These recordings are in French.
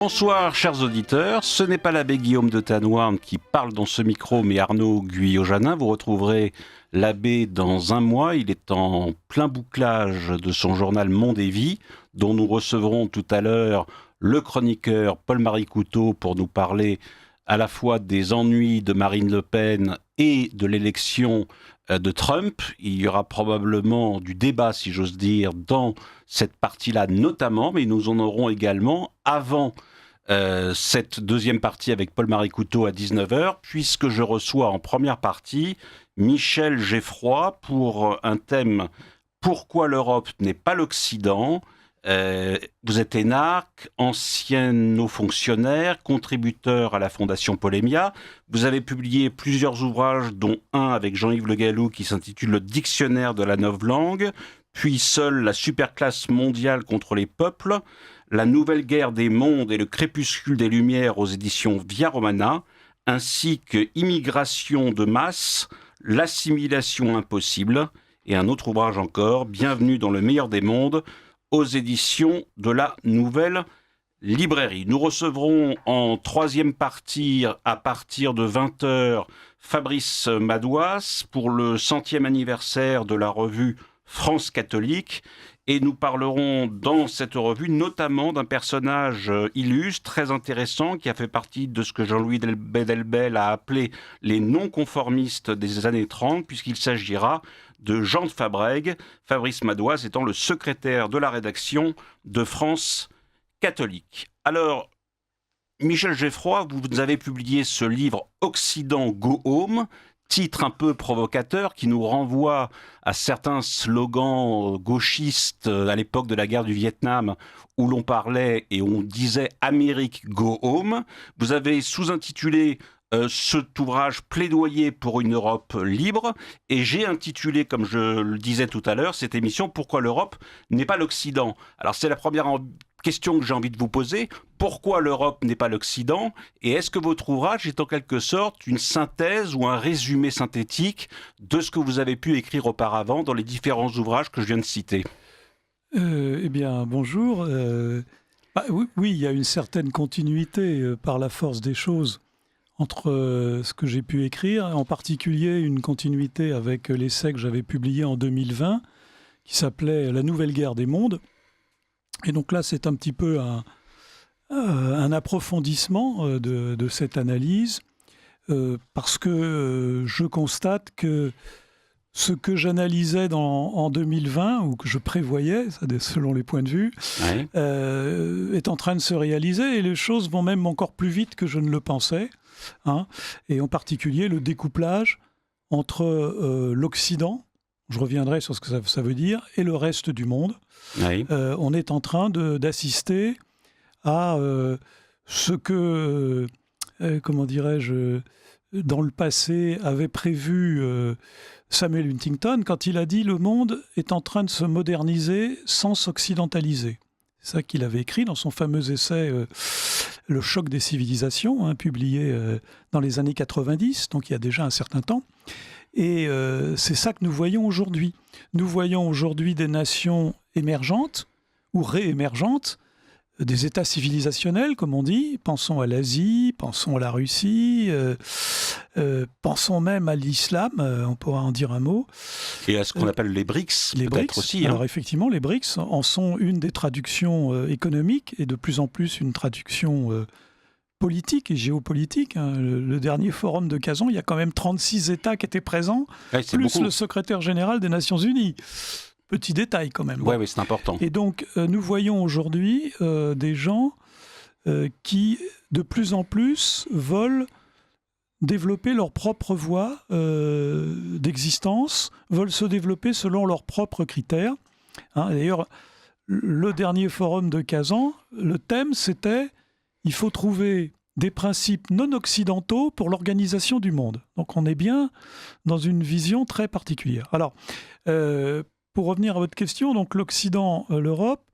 Bonsoir chers auditeurs, ce n'est pas l'abbé Guillaume de Tannouarn qui parle dans ce micro, mais Arnaud Guyot-Janin. Vous retrouverez l'abbé dans un mois, il est en plein bouclage de son journal Monde et Vie, dont nous recevrons tout à l'heure le chroniqueur Paul-Marie Couteau pour nous parler à la fois des ennuis de Marine Le Pen et de l'élection de Trump. Il y aura probablement du débat, si j'ose dire, dans cette partie-là notamment, mais nous en aurons également avant cette deuxième partie avec Paul-Marie Couteau à 19h, puisque je reçois en première partie Michel Geffroy pour un thème « Pourquoi l'Europe n'est pas l'Occident ?» Vous êtes énarque, ancien haut fonctionnaire, contributeur à la Fondation Pollemia. Vous avez publié plusieurs ouvrages, dont un avec Jean-Yves Le Gallou qui s'intitule « Le dictionnaire de la novlangue », puis seule la superclasse mondiale contre les peuples, la nouvelle guerre des mondes et le crépuscule des lumières aux éditions Via Romana, ainsi que Immigration de masse, l'assimilation impossible, et un autre ouvrage encore, Bienvenue dans le meilleur des mondes, aux éditions de la Nouvelle Librairie. Nous recevrons en troisième partie, à partir de 20h, Fabrice Madouas pour le 100e anniversaire de la revue France catholique, et nous parlerons dans cette revue notamment d'un personnage illustre, très intéressant, qui a fait partie de ce que Jean-Louis Delbel a appelé les non-conformistes des années 30, puisqu'il s'agira de Jean de Fabrègue, Fabrice Madouas étant le secrétaire de la rédaction de France catholique. Alors, Michel Geffroy, vous avez publié ce livre « Occident Go Home », titre un peu provocateur qui nous renvoie à certains slogans gauchistes à l'époque de la guerre du Vietnam où l'on parlait et on disait « Amérique Go Home ». Vous avez sous-intitulé cet ouvrage « Plaidoyer pour une Europe libre » et j'ai intitulé, comme je le disais tout à l'heure, cette émission « Pourquoi l'Europe n'est pas l'Occident ». Alors c'est la première question que j'ai envie de vous poser. Pourquoi l'Europe n'est pas l'Occident? Et est-ce que votre ouvrage est en quelque sorte une synthèse ou un résumé synthétique de ce que vous avez pu écrire auparavant dans les différents ouvrages que je viens de citer? Eh bien, bonjour. Oui, il y a une certaine continuité par la force des choses entre ce que j'ai pu écrire, en particulier une continuité avec l'essai que j'avais publié en 2020 qui s'appelait « La nouvelle guerre des mondes ». Et donc là, c'est un petit peu un approfondissement de cette analyse, parce que je constate que ce que j'analysais en 2020, ou que je prévoyais, selon les points de vue, Oui. est en train de se réaliser, et les choses vont même encore plus vite que je ne le pensais, hein, et en particulier le découplage entre l'Occident, je reviendrai sur ce que ça veut dire, et le reste du monde. Oui. On est en train d'assister à ce que, comment dirais-je, dans le passé avait prévu Samuel Huntington quand il a dit « Le monde est en train de se moderniser sans s'occidentaliser ». C'est ça qu'il avait écrit dans son fameux essai « Le choc des civilisations », hein, publié dans les années 90, donc il y a déjà un certain temps. Et c'est ça que nous voyons aujourd'hui. Nous voyons aujourd'hui des nations émergentes ou réémergentes, des États civilisationnels, comme on dit. Pensons à l'Asie, pensons à la Russie, pensons même à l'islam, on pourra en dire un mot. Et à ce qu'on appelle les BRICS, les peut-être BRICS, aussi. Alors effectivement, les BRICS en sont une des traductions économiques et de plus en plus une traduction politique et géopolitique. Hein. Le dernier forum de Kazan, il y a quand même 36 États qui étaient présents, plus beaucoup. le secrétaire général des Nations Unies. Petit détail quand même. Oui, c'est important. Et donc, nous voyons aujourd'hui des gens qui, de plus en plus, veulent développer leur propre voie d'existence, veulent se développer selon leurs propres critères. Hein, d'ailleurs, le dernier forum de Kazan, le thème, c'était « Il faut trouver des principes non occidentaux pour l'organisation du monde ». Donc, on est bien dans une vision très particulière. Alors, pour revenir à votre question, donc l'Occident, l'Europe,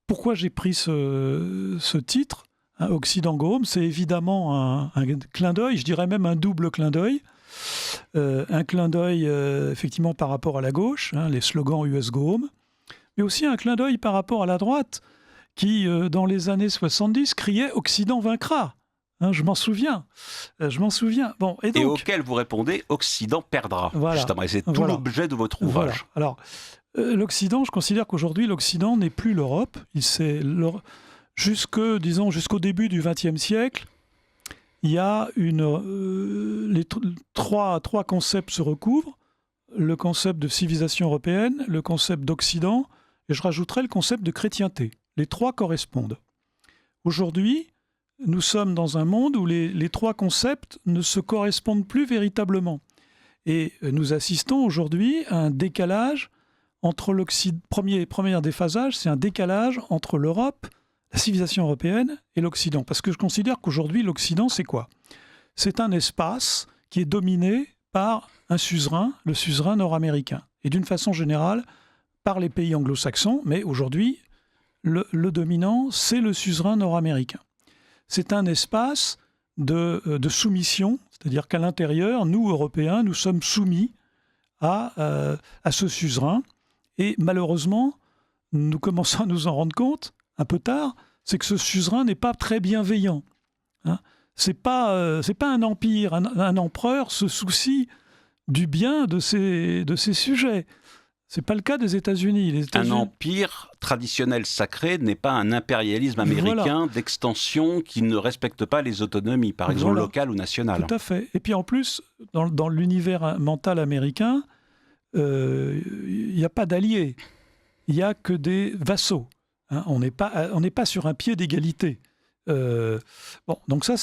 pourquoi j'ai pris ce titre, hein, Occident Go Home, c'est évidemment un clin d'œil, je dirais même un double clin d'œil. Un clin d'œil effectivement par rapport à la gauche, hein, les slogans US Go Home, mais aussi un clin d'œil par rapport à la droite, qui, dans les années 70, criait « Occident vaincra ». Hein, je m'en souviens. Bon, et auquel vous répondez « Occident perdra ». Voilà, justement, et c'est tout l'objet de votre ouvrage. Voilà. Alors, l'Occident, je considère qu'aujourd'hui, l'Occident n'est plus l'Europe. Jusqu'au début du XXe siècle, il y a trois concepts se recouvrent. Le concept de civilisation européenne, le concept d'Occident, et je rajouterai le concept de chrétienté. Les trois correspondent. Aujourd'hui, nous sommes dans un monde où les trois concepts ne se correspondent plus véritablement. Et nous assistons aujourd'hui à un décalage entre l'Occident. Premier déphasage, c'est un décalage entre l'Europe, la civilisation européenne et l'Occident. Parce que je considère qu'aujourd'hui, l'Occident, c'est quoi ? C'est un espace qui est dominé par un suzerain, le suzerain nord-américain. Et d'une façon générale, par les pays anglo-saxons, mais aujourd'hui, le dominant, c'est le suzerain nord-américain. C'est un espace de soumission, c'est-à-dire qu'à l'intérieur, nous, Européens, nous sommes soumis à ce suzerain. Et malheureusement, nous commençons à nous en rendre compte, un peu tard, c'est que ce suzerain n'est pas très bienveillant. Hein. C'est pas un empire, un empereur se soucie du bien de ses sujets. C'est pas le cas des États-Unis. Un empire traditionnel sacré n'est pas un impérialisme américain d'extension qui ne respecte pas les autonomies, par exemple locales ou nationales. Tout à fait. Et puis en plus, dans l'univers mental américain, il n'y a pas d'alliés. Il n'y a que des vassaux. Hein, on n'est pas sur un pied d'égalité. Donc ça,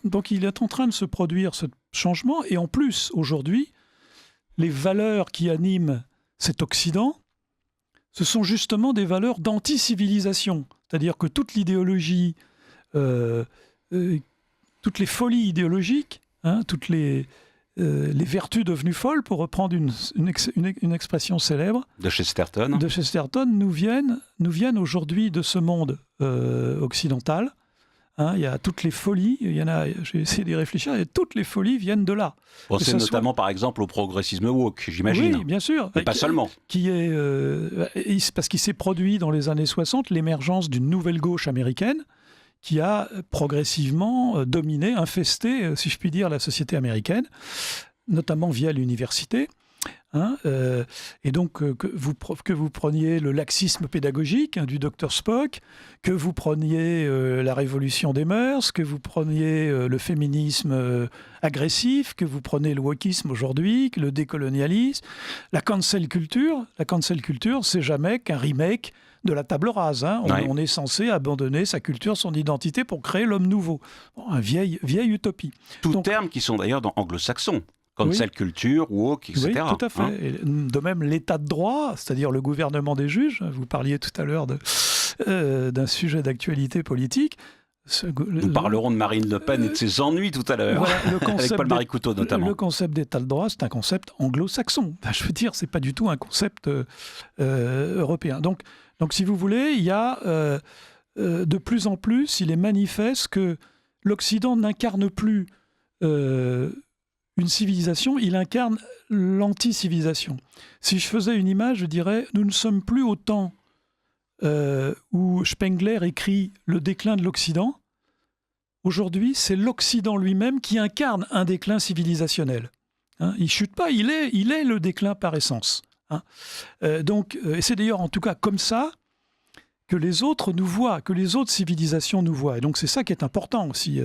donc il est en train de se produire ce changement. Et en plus, aujourd'hui, les valeurs qui animent cet Occident, ce sont justement des valeurs d'anti-civilisation. C'est-à-dire que toute l'idéologie, toutes les folies idéologiques, hein, toutes les vertus devenues folles, pour reprendre une expression célèbre de Chesterton, nous viennent aujourd'hui de ce monde occidental. Hein, il y a toutes les folies, j'ai essayé d'y réfléchir, et toutes les folies viennent de là. C'est notamment par exemple au progressisme woke, j'imagine. Oui, bien sûr. Mais pas seulement. Parce qu'il s'est produit dans les années 60 l'émergence d'une nouvelle gauche américaine qui a progressivement dominé, infesté, si je puis dire, la société américaine, notamment via l'université. Hein, et donc que vous preniez le laxisme pédagogique du Dr Spock, que vous preniez la révolution des mœurs, que vous preniez le féminisme agressif, que vous prenez le wokisme aujourd'hui, le décolonialisme, la cancel culture. La cancel culture, c'est jamais qu'un remake de la table rase. Hein. On est censé abandonner sa culture, son identité pour créer l'homme nouveau. Une vieille utopie. Tous termes qui sont d'ailleurs anglo-saxons. Cancel culture, woke, etc. Oui, tout à fait. Hein. De même, l'état de droit, c'est-à-dire le gouvernement des juges. Vous parliez tout à l'heure d'un sujet d'actualité politique. Nous parlerons de Marine Le Pen et de ses ennuis tout à l'heure, voilà, avec Paul-Marie Couteau notamment. Le concept d'état de droit, c'est un concept anglo-saxon. Enfin, je veux dire, c'est pas du tout un concept européen. Donc, si vous voulez, il y a de plus en plus, il est manifeste que l'Occident n'incarne plus une civilisation, il incarne l'anti-civilisation. Si je faisais une image, je dirais, nous ne sommes plus au temps où Spengler écrit « Le déclin de l'Occident ». Aujourd'hui, c'est l'Occident lui-même qui incarne un déclin civilisationnel. Hein, il ne chute pas, il est le déclin par essence. Hein. Et c'est d'ailleurs en tout cas comme ça que les autres nous voient, que les autres civilisations nous voient. Et donc c'est ça qui est important aussi.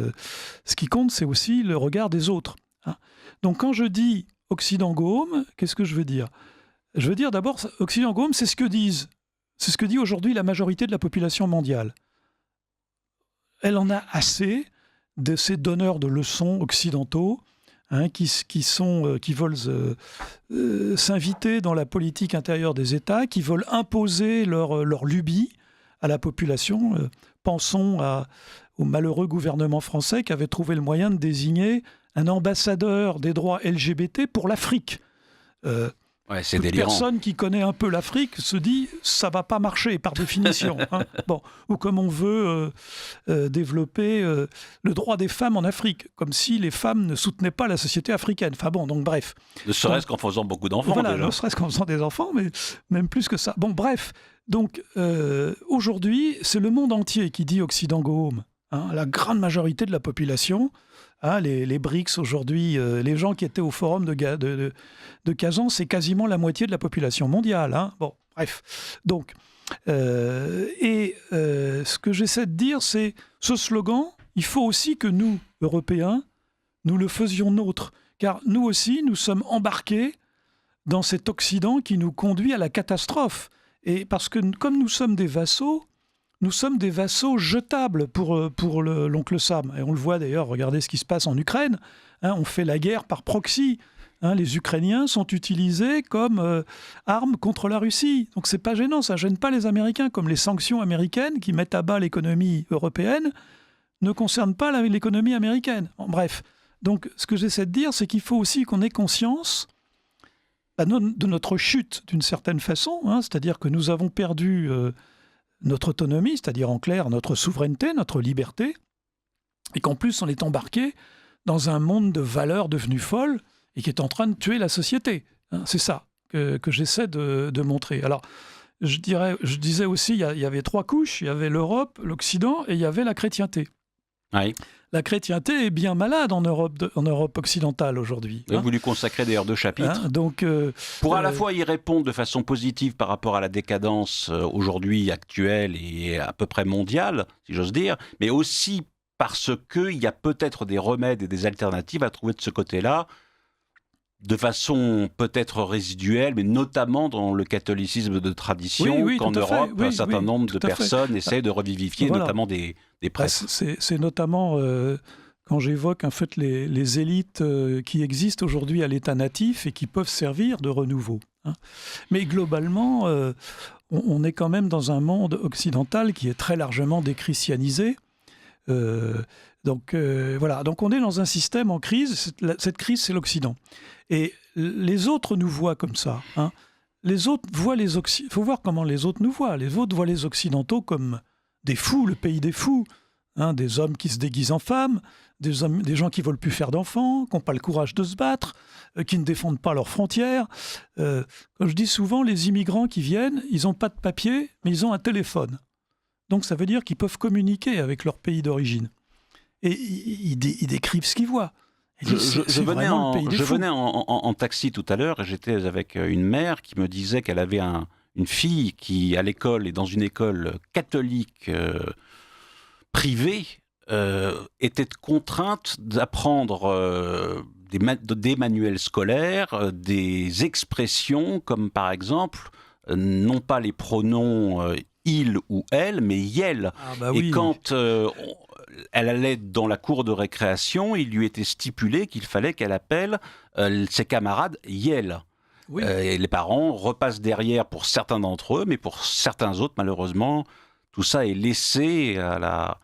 Ce qui compte, c'est aussi le regard des autres. Hein. Donc quand je dis Occident go home, qu'est-ce que je veux dire ? Je veux dire d'abord, Occident go home, c'est ce que dit aujourd'hui la majorité de la population mondiale. Elle en a assez de ces donneurs de leçons occidentaux hein, qui veulent s'inviter dans la politique intérieure des États, qui veulent imposer leur lubie à la population. Pensons au malheureux gouvernement français qui avait trouvé le moyen de désigner un ambassadeur des droits LGBT pour l'Afrique. Ouais, c'est Toute délirant. personne qui connaît un peu l'Afrique se dit ça va pas marcher par définition. Bon, ou comme on veut développer le droit des femmes en Afrique, comme si les femmes ne soutenaient pas la société africaine. Enfin bon, donc bref. Ne serait-ce qu'en faisant beaucoup d'enfants, Voilà, déjà. ne serait-ce qu'en faisant des enfants, mais même plus que ça. Bon, bref. Donc aujourd'hui, c'est le monde entier qui dit Occident go home. La grande majorité de la population. Les BRICS aujourd'hui, les gens qui étaient au forum de Kazan, c'est quasiment la moitié de la population mondiale. Bon, bref. Donc, ce que j'essaie de dire, c'est ce slogan, il faut aussi que nous, Européens, nous le faisions nôtre. Car nous aussi, nous sommes embarqués dans cet Occident qui nous conduit à la catastrophe. Et parce que comme nous sommes des vassaux jetables pour l'oncle Sam. Et on le voit d'ailleurs, regardez ce qui se passe en Ukraine. On fait la guerre par proxy. Les Ukrainiens sont utilisés comme armes contre la Russie. Donc c'est pas gênant, ça gêne pas les Américains, comme les sanctions américaines qui mettent à bas l'économie européenne ne concernent pas l'économie américaine. Bon, bref, donc ce que j'essaie de dire, c'est qu'il faut aussi qu'on ait conscience de notre chute d'une certaine façon, c'est-à-dire que nous avons perdu notre autonomie, c'est-à-dire en clair notre souveraineté, notre liberté, et qu'en plus on est embarqué dans un monde de valeurs devenues folles et qui est en train de tuer la société. C'est ça que j'essaie de montrer. Alors, je disais aussi, il y avait 3 couches, il y avait l'Europe, l'Occident et il y avait la chrétienté. Oui. La chrétienté est bien malade en Europe occidentale aujourd'hui. Vous lui consacrez d'ailleurs 2 chapitres. Pour à la fois y répondre de façon positive par rapport à la décadence aujourd'hui actuelle et à peu près mondiale, si j'ose dire, mais aussi parce qu'il y a peut-être des remèdes et des alternatives à trouver de ce côté-là, de façon peut-être résiduelle, mais notamment dans le catholicisme de tradition, qu'en Europe, un certain nombre de personnes essaient de revivifier, notamment des prêtres. C'est notamment, quand j'évoque en fait les élites qui existent aujourd'hui à l'état natif et qui peuvent servir de renouveau. Mais globalement, on est quand même dans un monde occidental qui est très largement déchristianisé. Donc on est dans un système en crise. Cette crise, c'est l'Occident. Et les autres nous voient comme ça. Les autres voient les Occidentaux. Il faut voir comment les autres nous voient. Les autres voient les Occidentaux comme des fous, le pays des fous. Des hommes qui se déguisent en femmes, des gens qui ne veulent plus faire d'enfants, qui n'ont pas le courage de se battre, qui ne défendent pas leurs frontières. Comme je dis souvent, les immigrants qui viennent, ils n'ont pas de papier, mais ils ont un téléphone. Donc ça veut dire qu'ils peuvent communiquer avec leur pays d'origine. Et ils décrivent ce qu'ils voient. Je venais en taxi tout à l'heure et j'étais avec une mère qui me disait qu'elle avait une fille qui, à l'école, et dans une école catholique privée, était contrainte d'apprendre des manuels scolaires, des expressions comme par exemple, non pas les pronoms il ou elle, mais yel. Et quand elle allait dans la cour de récréation, il lui était stipulé qu'il fallait qu'elle appelle ses camarades yel. Et les parents repassent derrière pour certains d'entre eux, mais pour certains autres, malheureusement, tout ça est laissé à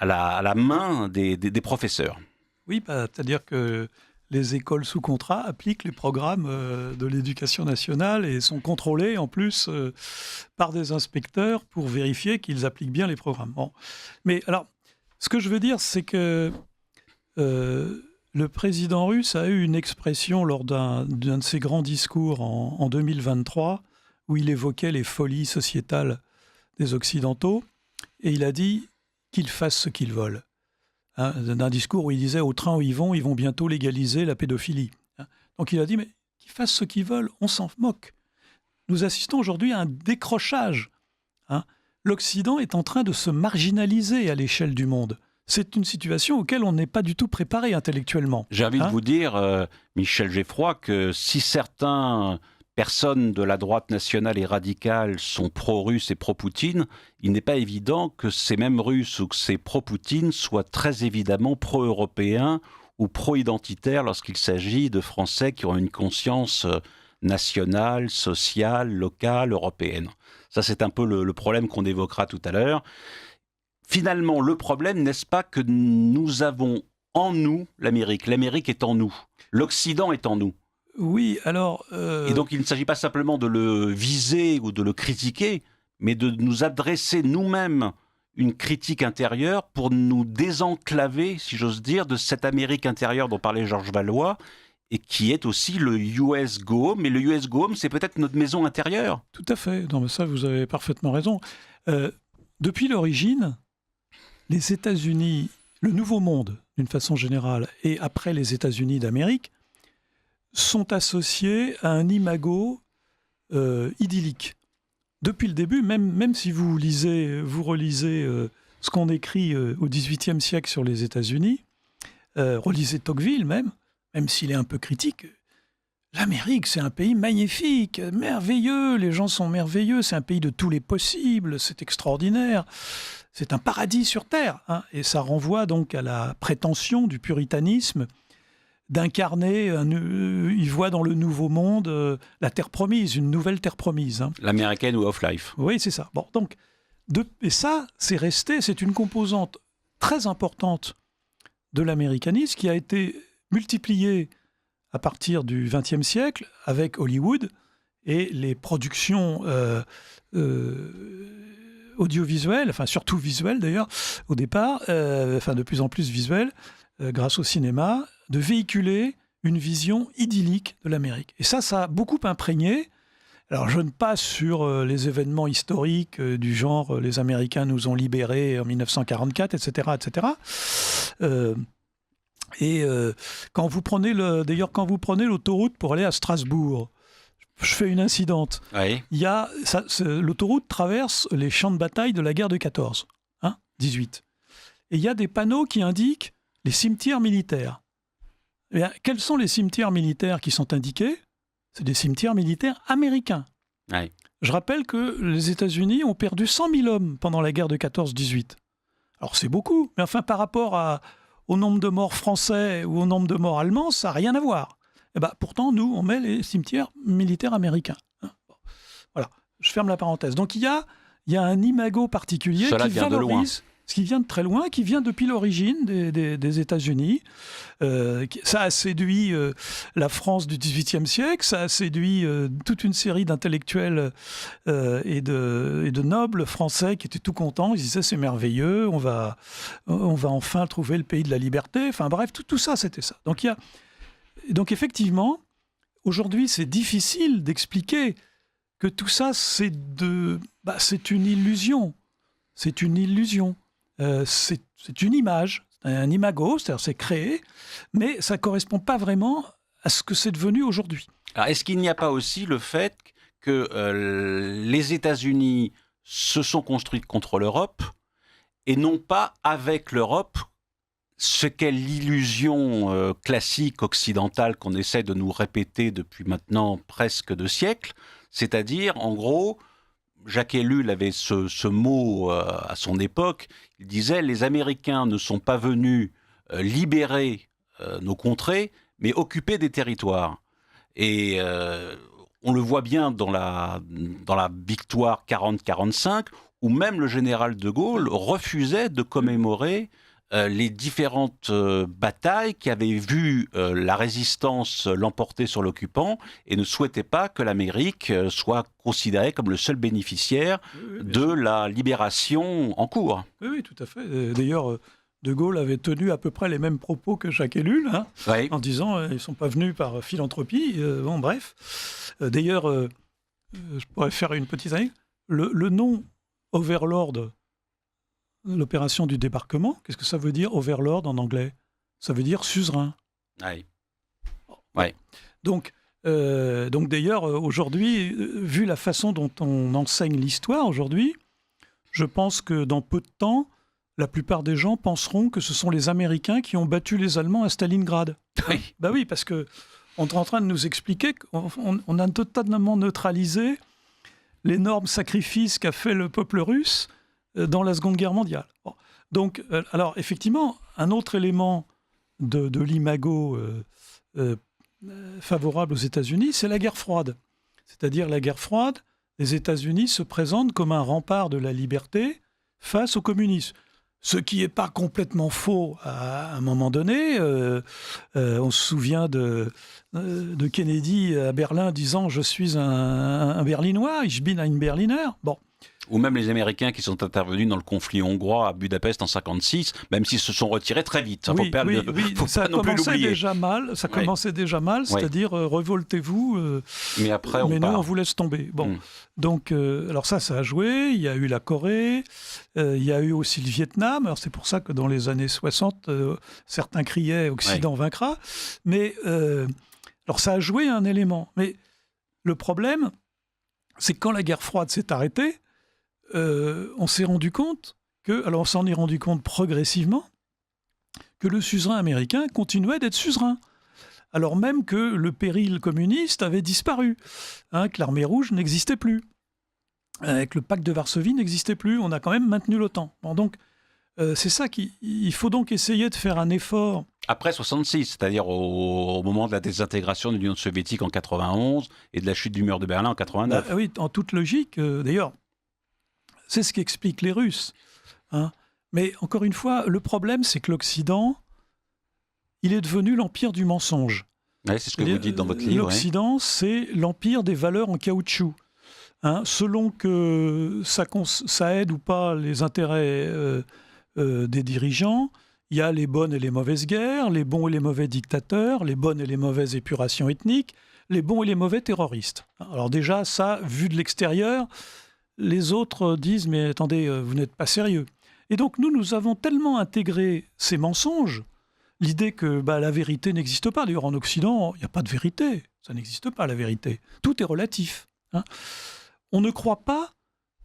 la main des professeurs. Oui, c'est-à-dire que les écoles sous contrat appliquent les programmes de l'éducation nationale et sont contrôlées en plus par des inspecteurs pour vérifier qu'ils appliquent bien les programmes. Bon. Mais alors, ce que je veux dire, c'est que le président russe a eu une expression lors d'un de ses grands discours en 2023 où il évoquait les folies sociétales des Occidentaux et il a dit qu'ils fassent ce qu'ils veulent. D'un discours où il disait au train où ils vont bientôt légaliser la pédophilie. Donc il a dit mais qu'ils fassent ce qu'ils veulent, on s'en moque. Nous assistons aujourd'hui à un décrochage. L'Occident est en train de se marginaliser à l'échelle du monde. C'est une situation auquel on n'est pas du tout préparé intellectuellement. J'ai envie de vous dire, Michel Geffroy, que si certaines personnes de la droite nationale et radicale sont pro-russes et pro-Poutine, il n'est pas évident que ces mêmes Russes ou que ces pro-Poutine soient très évidemment pro-européens ou pro-identitaires lorsqu'il s'agit de Français qui ont une conscience nationale, sociale, locale, européenne. Ça, c'est un peu le problème qu'on évoquera tout à l'heure. Finalement, le problème, n'est-ce pas que nous avons en nous l'Amérique. L'Amérique est en nous. L'Occident est en nous. Oui, alors... Et donc il ne s'agit pas simplement de le viser ou de le critiquer, mais de nous adresser nous-mêmes une critique intérieure pour nous désenclaver, si j'ose dire, de cette Amérique intérieure dont parlait Georges Valois, et qui est aussi le US Go Home. Mais le US Go Home, c'est peut-être notre maison intérieure. Tout à fait. Non, mais ça, vous avez parfaitement raison. Depuis l'origine, les États-Unis, le Nouveau Monde, d'une façon générale, et après les États-Unis d'Amérique, sont associés à un imago idyllique. Depuis le début, même si vous relisez ce qu'on écrit au XVIIIe siècle sur les États-Unis, relisez Tocqueville même s'il est un peu critique, l'Amérique, c'est un pays magnifique, merveilleux, les gens sont merveilleux, c'est un pays de tous les possibles, c'est extraordinaire, c'est un paradis sur Terre. Hein, et ça renvoie donc à la prétention du puritanisme d'incarner, il voit dans le Nouveau Monde la terre promise, une nouvelle terre promise. Hein. L'American Way of Life. Oui, c'est ça. Bon, donc, et ça, c'est resté, c'est une composante très importante de l'américanisme qui a été multipliée à partir du XXe siècle avec Hollywood et les productions audiovisuelles, enfin surtout visuelles d'ailleurs, au départ, enfin de plus en plus visuelles, grâce au cinéma, de véhiculer une vision idyllique de l'Amérique. Et ça a beaucoup imprégné. Alors, je ne passe sur les événements historiques du genre les Américains nous ont libérés en 1944, etc., etc. Quand vous prenez l'autoroute pour aller à Strasbourg, je fais une incidente. Oui. L'autoroute traverse les champs de bataille de la guerre de 14, 18. Et il y a des panneaux qui indiquent les cimetières militaires. Eh bien, quels sont les cimetières militaires qui sont indiqués ? C'est des cimetières militaires américains. Oui. Je rappelle que les États-Unis ont perdu 100 000 hommes pendant la guerre de 14-18. Alors c'est beaucoup, mais enfin par rapport au nombre de morts français ou au nombre de morts allemands, ça n'a rien à voir. Et ben, pourtant, nous, on met les cimetières militaires américains. Voilà, je ferme la parenthèse. Donc il y a un imago particulier qui valorise... Ce qui vient de très loin, qui vient depuis l'origine des États-Unis. Ça a séduit la France du XVIIIe siècle, ça a séduit toute une série d'intellectuels et de nobles français qui étaient tout contents. Ils disaient c'est merveilleux, on va enfin trouver le pays de la liberté. Enfin bref, tout ça, c'était ça. Donc effectivement, aujourd'hui, c'est difficile d'expliquer que tout ça, c'est une illusion. C'est une illusion. C'est une image, un imago, c'est-à-dire c'est créé, mais ça ne correspond pas vraiment à ce que c'est devenu aujourd'hui. Alors, est-ce qu'il n'y a pas aussi le fait que les États-Unis se sont construits contre l'Europe et non pas avec l'Europe, ce qu'est l'illusion classique occidentale qu'on essaie de nous répéter depuis maintenant presque 2 siècles, c'est-à-dire, en gros... Jacques Ellul avait ce mot à son époque. Il disait « Les Américains ne sont pas venus libérer nos contrées, mais occuper des territoires. » Et on le voit bien dans la victoire 40-45, où même le général de Gaulle refusait de commémorer les différentes batailles qui avaient vu la résistance l'emporter sur l'occupant et ne souhaitait pas que l'Amérique soit considérée comme le seul bénéficiaire de la libération en cours. Oui, tout à fait. D'ailleurs, de Gaulle avait tenu à peu près les mêmes propos que Jacques Ellul, oui. En disant ils ne sont pas venus par philanthropie. Bon, bref. D'ailleurs, je pourrais faire une petite anecdote. Le nom Overlord, l'opération du débarquement, qu'est-ce que ça veut dire, Overlord en anglais ? Ça veut dire suzerain. Oui. Ouais. Donc d'ailleurs, aujourd'hui, vu la façon dont on enseigne l'histoire aujourd'hui, je pense que dans peu de temps, la plupart des gens penseront que ce sont les Américains qui ont battu les Allemands à Stalingrad. Oui. Ben oui, parce qu'on est en train de nous expliquer qu'on a totalement neutralisé l'énorme sacrifice qu'a fait le peuple russe dans la Seconde Guerre mondiale. Bon. Donc, alors effectivement, un autre élément de l'imago favorable aux États-Unis, c'est la guerre froide. C'est-à-dire la guerre froide, les États-Unis se présentent comme un rempart de la liberté face au communisme. Ce qui n'est pas complètement faux à un moment donné. On se souvient de Kennedy à Berlin disant « Je suis un Berlinois, ich bin ein Berliner ». Bon. Ou même les Américains qui sont intervenus dans le conflit hongrois à Budapest en 1956, même s'ils se sont retirés très vite. Oui, faut ça pas commençait déjà mal. Ça commençait déjà mal, c'est-à-dire révoltez-vous. Mais après, nous, on vous laisse tomber. Bon, donc, alors ça a joué. Il y a eu la Corée, il y a eu aussi le Vietnam. Alors c'est pour ça que dans les années 60, certains criaient Occident vaincra. Mais alors ça a joué un élément. Mais le problème, c'est que quand la guerre froide s'est arrêtée. On s'est rendu compte on s'en est rendu compte progressivement que le suzerain américain continuait d'être suzerain, alors même que le péril communiste avait disparu, que l'armée rouge n'existait plus, que le pacte de Varsovie n'existait plus, on a quand même maintenu l'OTAN. Bon, donc c'est ça qu'il faut donc essayer de faire un effort. Après 66, c'est-à-dire au moment de la désintégration de l'Union soviétique en 91 et de la chute du mur de Berlin en 89. Oui, en toute logique, d'ailleurs. C'est ce qu'expliquent les Russes. Mais encore une fois, le problème, c'est que l'Occident, il est devenu l'empire du mensonge. Ouais, c'est ce que vous dites dans votre livre. L'Occident, c'est l'empire des valeurs en caoutchouc. Selon que ça aide ou pas les intérêts des dirigeants, il y a les bonnes et les mauvaises guerres, les bons et les mauvais dictateurs, les bonnes et les mauvaises épurations ethniques, les bons et les mauvais terroristes. Alors déjà, ça, vu de l'extérieur, les autres disent « mais attendez, vous n'êtes pas sérieux ». Et donc nous avons tellement intégré ces mensonges, l'idée que la vérité n'existe pas. D'ailleurs, en Occident, il n'y a pas de vérité. Ça n'existe pas, la vérité. Tout est relatif. On ne croit pas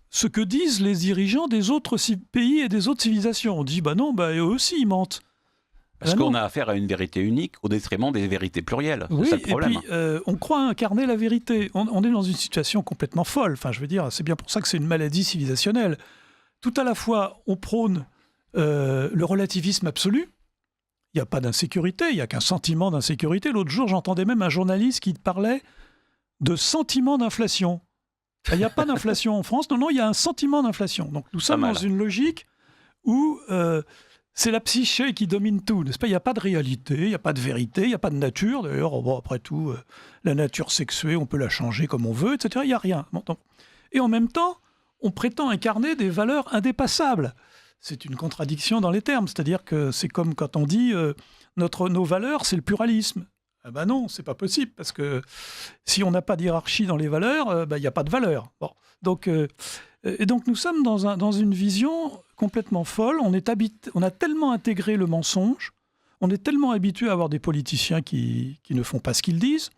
ce que disent les dirigeants des autres pays et des autres civilisations. On dit « non, eux aussi, ils mentent ». Parce qu'on a affaire à une vérité unique au détriment des vérités plurielles. Oui, c'est ça le problème. Et puis on croit incarner la vérité. On est dans une situation complètement folle. Enfin, je veux dire, c'est bien pour ça que c'est une maladie civilisationnelle. Tout à la fois, on prône le relativisme absolu. Il n'y a pas d'insécurité, il n'y a qu'un sentiment d'insécurité. L'autre jour, j'entendais même un journaliste qui parlait de sentiment d'inflation. Il n'y a pas d'inflation en France. Non, il y a un sentiment d'inflation. Donc nous sommes dans une logique où... c'est la psyché qui domine tout, n'est-ce pas ? Il n'y a pas de réalité, il n'y a pas de vérité, il n'y a pas de nature. D'ailleurs, après tout, la nature sexuée, on peut la changer comme on veut, etc. Il n'y a rien. Et en même temps, on prétend incarner des valeurs indépassables. C'est une contradiction dans les termes. C'est-à-dire que c'est comme quand on dit nos valeurs, c'est le pluralisme. Non, c'est pas possible, parce que si on n'a pas de hiérarchie dans les valeurs, il n'y a pas de valeur. Bon. Et donc nous sommes dans une vision complètement folle. On a tellement intégré le mensonge, on est tellement habitué à avoir des politiciens qui ne font pas ce qu'ils disent,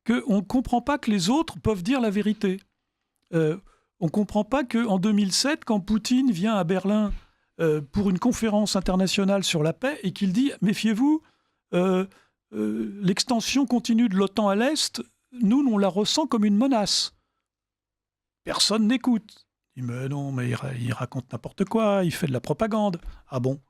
qu'on ne comprend pas que les autres peuvent dire la vérité. On ne comprend pas qu'en 2007, quand Poutine vient à Berlin pour une conférence internationale sur la paix et qu'il dit « Méfiez-vous, l'extension continue de l'OTAN à l'Est, nous, on la ressent comme une menace. » Personne n'écoute. Il dit « Mais non, mais il raconte n'importe quoi, il fait de la propagande. » Ah bon ?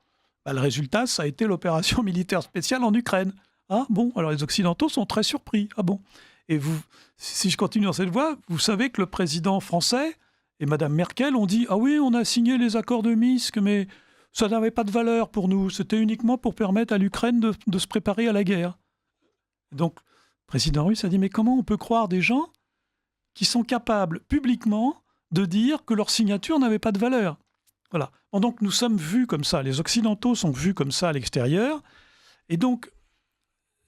Le résultat, ça a été l'opération militaire spéciale en Ukraine. Ah bon ? Alors les Occidentaux sont très surpris. Ah bon ? Et vous, si je continue dans cette voie, vous savez que le président français et Mme Merkel ont dit « Ah oui, on a signé les accords de Minsk, mais ça n'avait pas de valeur pour nous. C'était uniquement pour permettre à l'Ukraine de se préparer à la guerre. » Donc, le président russe a dit « Mais comment on peut croire des gens qui sont capables publiquement de dire que leur signature n'avait pas de valeur ?» Voilà. Donc nous sommes vus comme ça, les Occidentaux sont vus comme ça à l'extérieur, et donc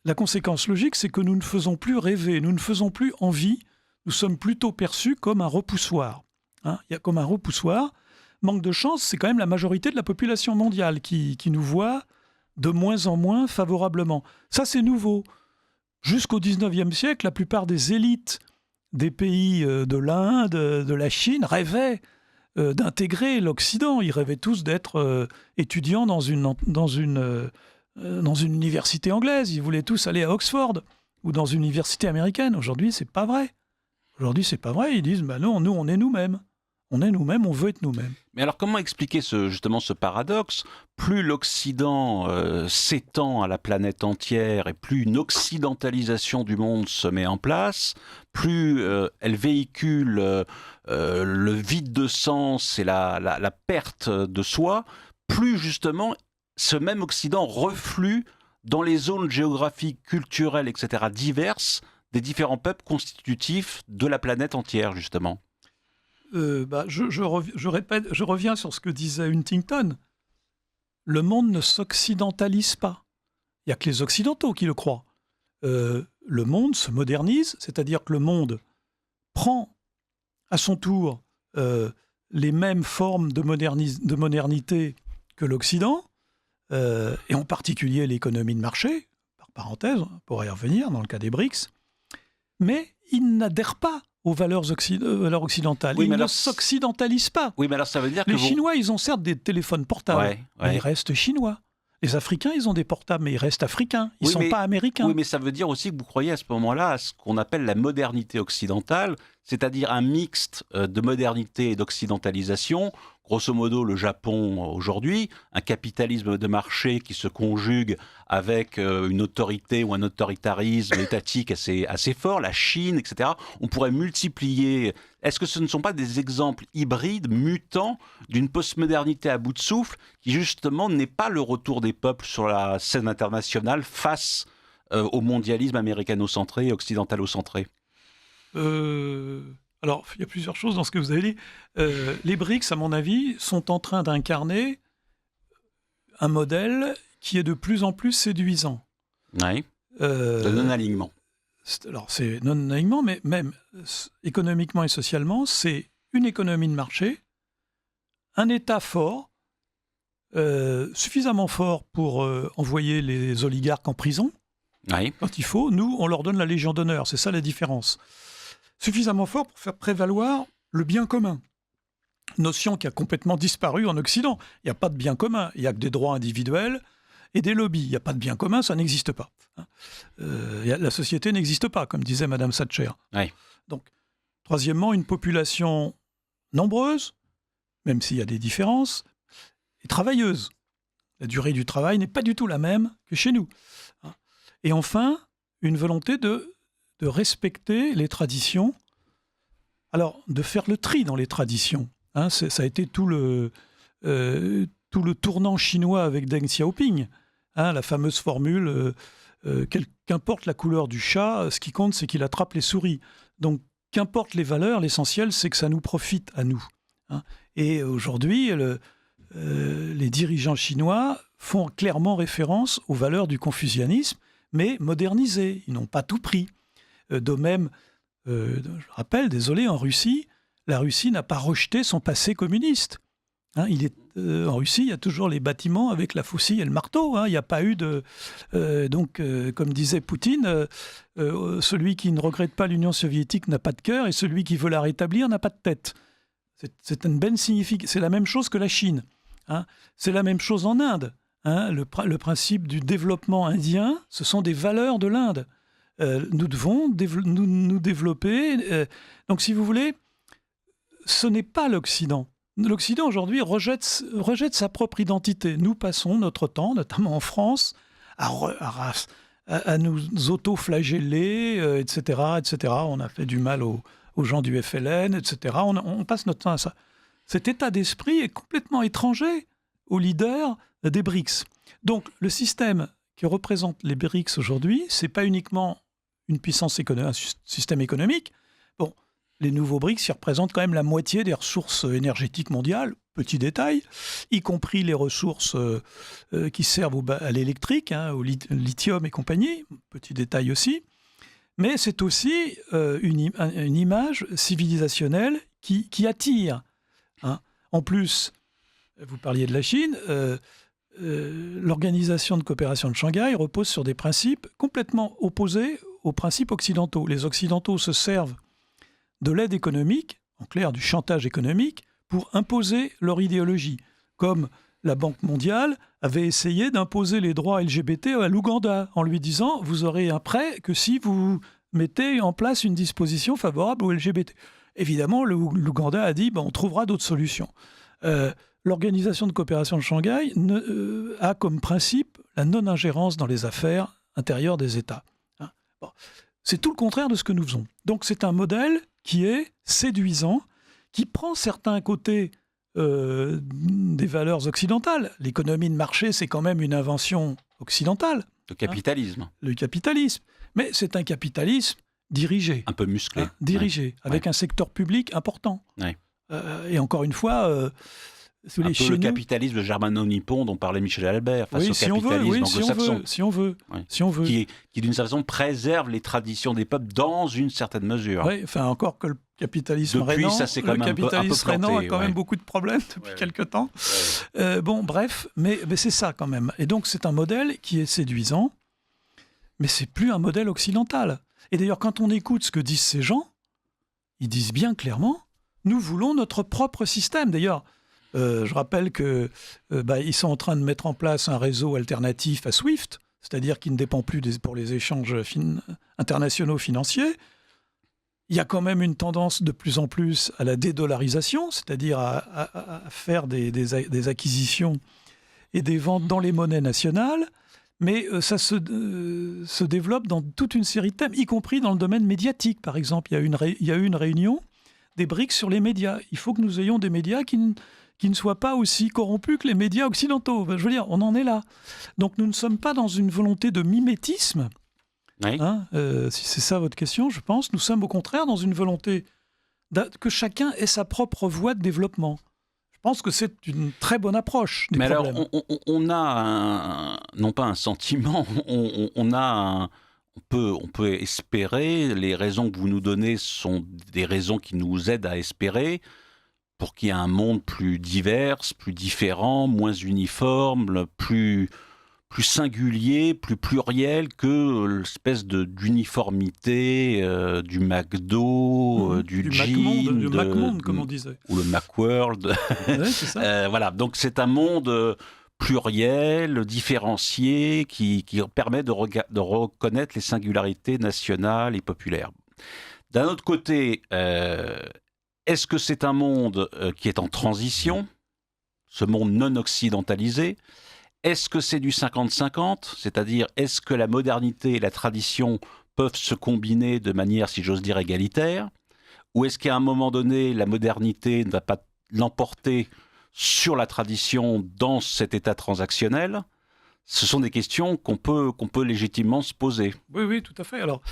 la conséquence logique, c'est que nous ne faisons plus rêver, nous ne faisons plus envie, nous sommes plutôt perçus comme un repoussoir. Il y a comme un repoussoir. Manque de chance, c'est quand même la majorité de la population mondiale qui nous voit de moins en moins favorablement. Ça, c'est nouveau. Jusqu'au 19e siècle, la plupart des élites des pays de l'Inde, de la Chine, rêvaient d'intégrer l'Occident. Ils rêvaient tous d'être étudiants dans une université anglaise. Ils voulaient tous aller à Oxford ou dans une université américaine. Aujourd'hui, c'est pas vrai. Aujourd'hui, c'est pas vrai. Ils disent, non, nous, on est nous-mêmes. On est nous-mêmes, on veut être nous-mêmes. Mais alors, comment expliquer justement ce paradoxe ? Plus l'Occident s'étend à la planète entière et plus une occidentalisation du monde se met en place, plus elle véhicule le vide de sens et la perte de soi, plus justement ce même Occident reflue dans les zones géographiques, culturelles, etc., diverses des différents peuples constitutifs de la planète entière, justement. Je reviens sur ce que disait Huntington. Le monde ne s'occidentalise pas. Il n'y a que les Occidentaux qui le croient. Le monde se modernise, c'est-à-dire que le monde prend à son tour les mêmes formes de modernité que l'Occident, et en particulier l'économie de marché, par parenthèse, on pourrait y revenir dans le cas des BRICS, mais il n'adhère pas aux valeurs occidentales. Oui, il ne s'occidentalise pas. Oui, mais alors ça veut dire que les Chinois, ils ont certes des téléphones portables, mais ils restent chinois. Les Africains, ils ont des portables, mais ils restent africains. Ils ne sont pas américains. Oui, mais ça veut dire aussi que vous croyez à ce moment-là à ce qu'on appelle la modernité occidentale, c'est-à-dire un mixte de modernité et d'occidentalisation. Grosso modo, le Japon aujourd'hui, un capitalisme de marché qui se conjugue avec une autorité ou un autoritarisme étatique assez fort, la Chine, etc. On pourrait multiplier. Est-ce que ce ne sont pas des exemples hybrides, mutants, d'une postmodernité à bout de souffle, qui justement n'est pas le retour des peuples sur la scène internationale face au mondialisme américano-centré et occidentalo-centré? Alors, il y a plusieurs choses dans ce que vous avez dit. Les BRICS, à mon avis, sont en train d'incarner un modèle qui est de plus en plus séduisant. Oui, de non-alignement. Alors, c'est non-alignement, mais même économiquement et socialement, c'est une économie de marché, un État fort, suffisamment fort pour envoyer les oligarques en prison, quand il faut. Nous, on leur donne la Légion d'honneur, c'est ça la différence. Suffisamment fort pour faire prévaloir le bien commun. Notion qui a complètement disparu en Occident. Il n'y a pas de bien commun, il n'y a que des droits individuels et des lobbies. Il n'y a pas de bien commun, ça n'existe pas. La société n'existe pas, comme disait Madame Thatcher. Oui. Donc, troisièmement, une population nombreuse, même s'il y a des différences, et travailleuse. La durée du travail n'est pas du tout la même que chez nous. Et enfin, une volonté de respecter les traditions, alors de faire le tri dans les traditions. Ça a été tout le tournant chinois avec Deng Xiaoping, la fameuse formule qu'importe la couleur du chat, ce qui compte c'est qu'il attrape les souris. Donc qu'importe les valeurs, l'essentiel c'est que ça nous profite à nous. Et aujourd'hui, les dirigeants chinois font clairement référence aux valeurs du confucianisme, mais modernisées. Ils n'ont pas tout pris. De même, je rappelle, désolé, en Russie, la Russie n'a pas rejeté son passé communiste. En Russie, il y a toujours les bâtiments avec la faucille et le marteau. Il n'y a pas eu de... comme disait Poutine, celui qui ne regrette pas l'Union soviétique n'a pas de cœur et celui qui veut la rétablir n'a pas de tête. C'est une belle signification. C'est la même chose que la Chine. C'est la même chose en Inde. Le principe du développement indien, ce sont des valeurs de l'Inde. Nous devons nous développer. Donc, si vous voulez, ce n'est pas l'Occident. L'Occident, aujourd'hui, rejette sa propre identité. Nous passons notre temps, notamment en France, à nous auto-flageller, etc., etc. On a fait du mal aux gens du FLN, etc. On passe notre temps à ça. Cet état d'esprit est complètement étranger aux leaders des BRICS. Donc, le système que représentent les BRICS aujourd'hui, ce n'est pas uniquement une puissance économique, un système économique. Bon, les nouveaux BRICS, ils représentent quand même la moitié des ressources énergétiques mondiales, petit détail, y compris les ressources qui servent à l'électrique, au lithium et compagnie, petit détail aussi. Mais c'est aussi une image civilisationnelle qui attire. En plus, vous parliez de la Chine, l'Organisation de coopération de Shanghai repose sur des principes complètement opposés aux principes occidentaux. Les Occidentaux se servent de l'aide économique, en clair du chantage économique, pour imposer leur idéologie. Comme la Banque mondiale avait essayé d'imposer les droits LGBT à l'Ouganda, en lui disant « vous aurez un prêt que si vous mettez en place une disposition favorable aux LGBT ». Évidemment, l'Ouganda a dit « on trouvera d'autres solutions ». L'Organisation de coopération de Shanghai a comme principe la non-ingérence dans les affaires intérieures des États. C'est tout le contraire de ce que nous faisons. Donc c'est un modèle qui est séduisant, qui prend certains côtés des valeurs occidentales. L'économie de marché, c'est quand même une invention occidentale. Le capitalisme. Le capitalisme. Mais c'est un capitalisme dirigé. Un peu musclé. Dirigé, avec un secteur public important. Ouais. Et encore une fois... un peu le capitalisme germano-nippon dont parlait Michel Albert, face au capitalisme anglo-saxon. Si on veut. Qui, d'une certaine façon, préserve les traditions des peuples dans une certaine mesure. Oui, enfin, encore que le capitalisme depuis, rénan, ça s'est quand même un peu rénan planté, a quand même beaucoup de problèmes depuis quelque temps. Bon, bref, mais c'est ça quand même. Et donc, c'est un modèle qui est séduisant, mais c'est plus un modèle occidental. Et d'ailleurs, quand on écoute ce que disent ces gens, ils disent bien clairement, nous voulons notre propre système. D'ailleurs, je rappelle qu'ils sont en train de mettre en place un réseau alternatif à SWIFT, c'est-à-dire qui ne dépend plus pour les échanges internationaux financiers. Il y a quand même une tendance de plus en plus à la dédollarisation, c'est-à-dire à faire des acquisitions et des ventes dans les monnaies nationales, mais ça se développe dans toute une série de thèmes, y compris dans le domaine médiatique. Par exemple, il y a eu une réunion des BRICS sur les médias. Il faut que nous ayons des médias qui ne soient pas aussi corrompus que les médias occidentaux. Je veux dire, on en est là. Donc nous ne sommes pas dans une volonté de mimétisme. Oui. Si c'est ça votre question, je pense. Nous sommes au contraire dans une volonté que chacun ait sa propre voie de développement. Je pense que c'est une très bonne approche des problèmes. Alors, on a non pas un sentiment, on peut espérer, les raisons que vous nous donnez sont des raisons qui nous aident à espérer, pour qu'il y ait un monde plus divers, plus différent, moins uniforme, plus singulier, plus pluriel que l'espèce d'uniformité du McDo, du jean, du McMonde, comme on disait. Ou le Macworld. Ouais, c'est ça. Voilà, donc c'est un monde pluriel, différencié, qui permet de reconnaître les singularités nationales et populaires. D'un autre côté, est-ce que c'est un monde qui est en transition, ce monde non occidentalisé? Est-ce que c'est du 50-50? C'est-à-dire, est-ce que la modernité et la tradition peuvent se combiner de manière, si j'ose dire, égalitaire? Ou est-ce qu'à un moment donné, la modernité ne va pas l'emporter sur la tradition dans cet état transactionnel? Ce sont des questions qu'on peut légitimement se poser. Oui, tout à fait. Alors,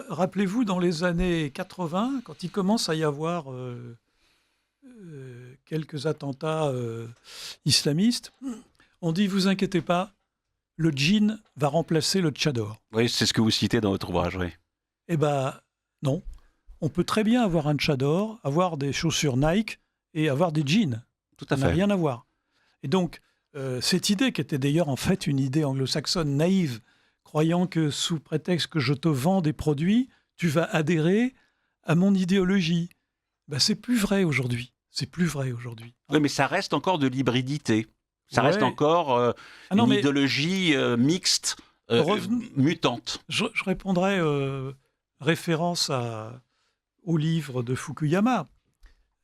rappelez-vous, dans les années 80, quand il commence à y avoir quelques attentats islamistes, on dit, vous inquiétez pas, le jean va remplacer le tchador. Oui, c'est ce que vous citez dans votre ouvrage, oui. Eh bien, non. On peut très bien avoir un tchador, avoir des chaussures Nike et avoir des jeans. Tout à fait. Ça n'a rien à voir. Et donc, cette idée, qui était d'ailleurs en fait une idée anglo-saxonne naïve, croyant que sous prétexte que je te vends des produits, tu vas adhérer à mon idéologie. Ben, c'est plus vrai aujourd'hui. C'est plus vrai aujourd'hui. Oui, mais ça reste encore de l'hybridité. Ça reste encore une idéologie mixte, mutante. Je répondrai référence au livre de Fukuyama,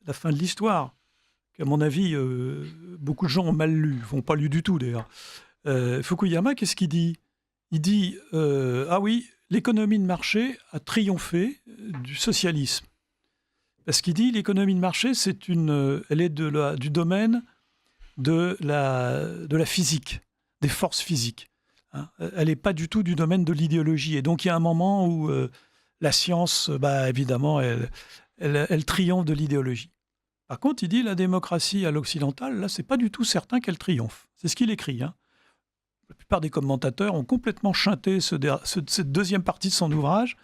La fin de l'histoire, qu'à mon avis, beaucoup de gens ont mal lu, n'ont pas lu du tout d'ailleurs. Fukuyama, qu'est-ce qu'il dit? Il dit ah oui, l'économie de marché a triomphé du socialisme. Parce qu'il dit l'économie de marché, elle est du domaine de la physique, des forces physiques. Hein. Elle n'est pas du tout du domaine de l'idéologie. Et donc il y a un moment où la science, évidemment, elle triomphe de l'idéologie. Par contre, il dit la démocratie à l'occidental, là, c'est pas du tout certain qu'elle triomphe. C'est ce qu'il écrit. Hein. La plupart des commentateurs ont complètement chanté cette deuxième partie de son ouvrage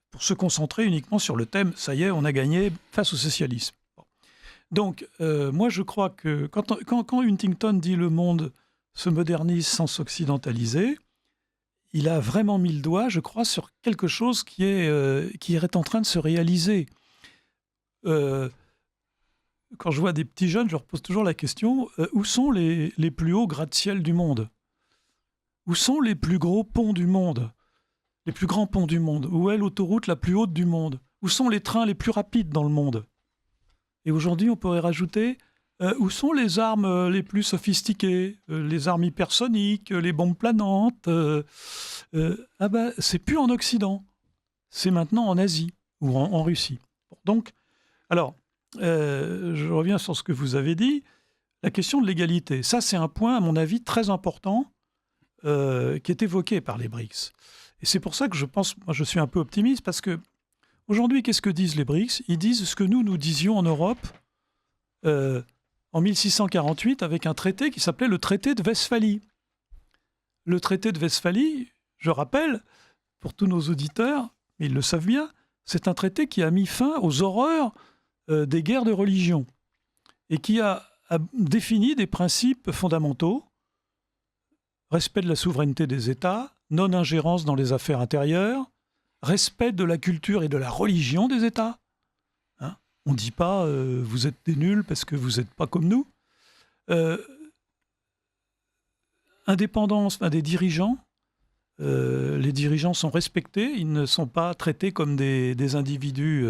pour se concentrer uniquement sur le thème « ça y est, on a gagné face au socialisme ». Donc, moi, je crois que quand Huntington dit « le monde se modernise sans s'occidentaliser », il a vraiment mis le doigt, je crois, sur quelque chose qui est en train de se réaliser. Quand je vois des petits jeunes, je leur pose toujours la question où sont les plus hauts gratte-ciel du monde? Où sont les plus gros ponts du monde? Les plus grands ponts du monde? Où est l'autoroute la plus haute du monde? Où sont les trains les plus rapides dans le monde? Et aujourd'hui, on pourrait rajouter où sont les armes les plus sophistiquées, les armes hypersoniques, les bombes planantes. C'est plus en Occident, c'est maintenant en Asie ou en Russie. Donc, alors, je reviens sur ce que vous avez dit, la question de l'égalité. Ça, c'est un point, à mon avis, très important qui est évoqué par les BRICS. Et c'est pour ça que je pense, moi je suis un peu optimiste, parce que aujourd'hui, qu'est-ce que disent les BRICS? Ils disent ce que nous disions en Europe en 1648 avec un traité qui s'appelait le traité de Westphalie. Le traité de Westphalie, je rappelle, pour tous nos auditeurs, mais ils le savent bien, c'est un traité qui a mis fin aux horreurs des guerres de religion et qui a défini des principes fondamentaux: respect de la souveraineté des États, non-ingérence dans les affaires intérieures, respect de la culture et de la religion des États. Hein, on ne dit pas vous êtes des nuls parce que vous n'êtes pas comme nous. Indépendance des dirigeants. Les dirigeants sont respectés, ils ne sont pas traités comme des individus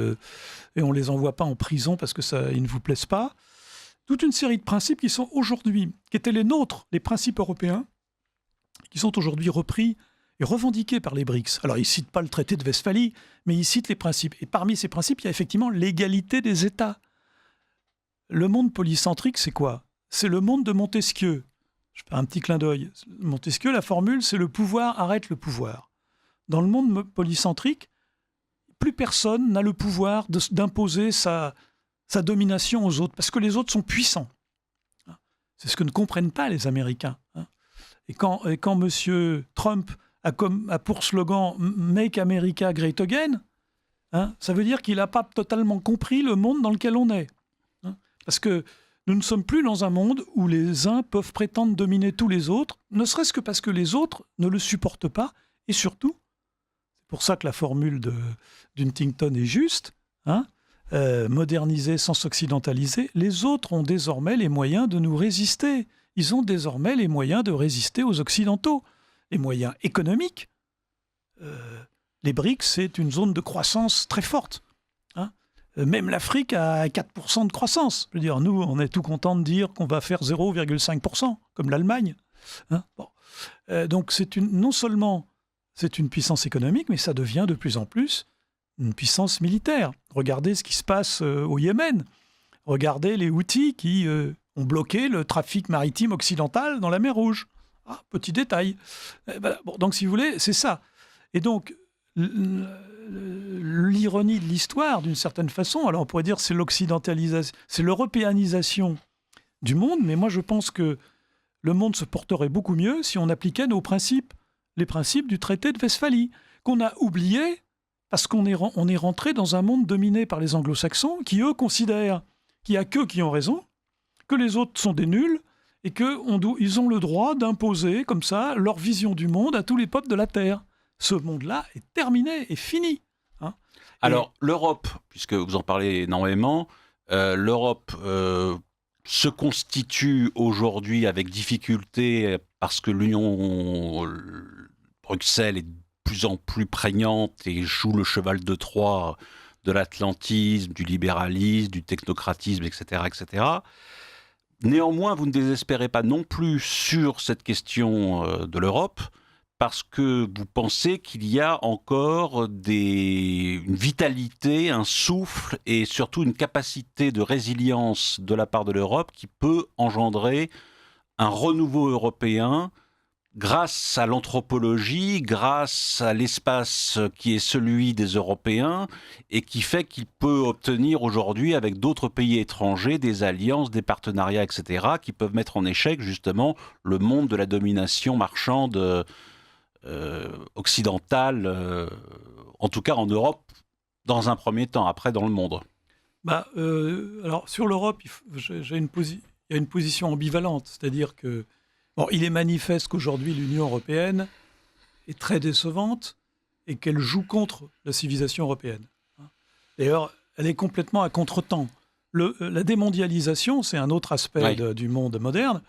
et on ne les envoie pas en prison parce que ils ne vous plaisent pas. Toute une série de principes qui sont aujourd'hui, qui étaient les nôtres, les principes européens, qui sont aujourd'hui repris et revendiqués par les BRICS. Alors, ils ne citent pas le traité de Westphalie, mais ils citent les principes. Et parmi ces principes, il y a effectivement l'égalité des États. Le monde polycentrique, c'est quoi? C'est le monde de Montesquieu. Je fais un petit clin d'œil. Montesquieu, la formule, c'est le pouvoir arrête le pouvoir. Dans le monde polycentrique, plus personne n'a le pouvoir d'imposer sa domination aux autres, parce que les autres sont puissants. C'est ce que ne comprennent pas les Américains. Et quand M. Trump a pour slogan « Make America Great Again », ça veut dire qu'il n'a pas totalement compris le monde dans lequel on est. Parce que nous ne sommes plus dans un monde où les uns peuvent prétendre dominer tous les autres, ne serait-ce que parce que les autres ne le supportent pas. Et surtout, c'est pour ça que la formule d'Huntington est juste, moderniser sans s'occidentaliser, les autres ont désormais les moyens de nous résister. Ils ont désormais les moyens de résister aux Occidentaux. Les moyens économiques. Les BRICS, c'est une zone de croissance très forte. Même l'Afrique a 4% de croissance. Je veux dire, nous, on est tout content de dire qu'on va faire 0,5%, comme l'Allemagne. Donc, non seulement c'est une puissance économique, mais ça devient de plus en plus une puissance militaire. Regardez ce qui se passe au Yémen. Regardez les Houthis qui ont bloqué le trafic maritime occidental dans la mer Rouge. Petit détail. Donc, si vous voulez, c'est ça. Et donc, l'ironie de l'histoire, d'une certaine façon, alors on pourrait dire c'est l'occidentalisation, c'est l'européanisation du monde, mais moi je pense que le monde se porterait beaucoup mieux si on appliquait nos principes, les principes du traité de Westphalie, qu'on a oubliés parce qu'on est rentré dans un monde dominé par les anglo-saxons qui, eux, considèrent qu'il n'y a qu'eux qui ont raison, que les autres sont des nuls et qu'ils ont le droit d'imposer comme ça leur vision du monde à tous les peuples de la Terre. Ce monde-là est terminé, est fini. Alors, l'Europe, puisque vous en parlez énormément, l'Europe se constitue aujourd'hui avec difficulté parce que Bruxelles est de plus en plus prégnante et joue le cheval de Troie de l'atlantisme, du libéralisme, du technocratisme, etc., etc. Néanmoins, vous ne désespérez pas non plus sur cette question de l'Europe, parce que vous pensez qu'il y a encore une vitalité, un souffle et surtout une capacité de résilience de la part de l'Europe qui peut engendrer un renouveau européen grâce à l'anthropologie, grâce à l'espace qui est celui des Européens et qui fait qu'il peut obtenir aujourd'hui avec d'autres pays étrangers des alliances, des partenariats, etc., qui peuvent mettre en échec justement le monde de la domination marchande occidentale, en tout cas en Europe, dans un premier temps, après dans le monde. Alors sur l'Europe, il y a une position ambivalente, c'est-à-dire que il est manifeste qu'aujourd'hui l'Union européenne est très décevante et qu'elle joue contre la civilisation européenne. D'ailleurs, elle est complètement à contre-temps. La démondialisation, c'est un autre aspect du monde moderne.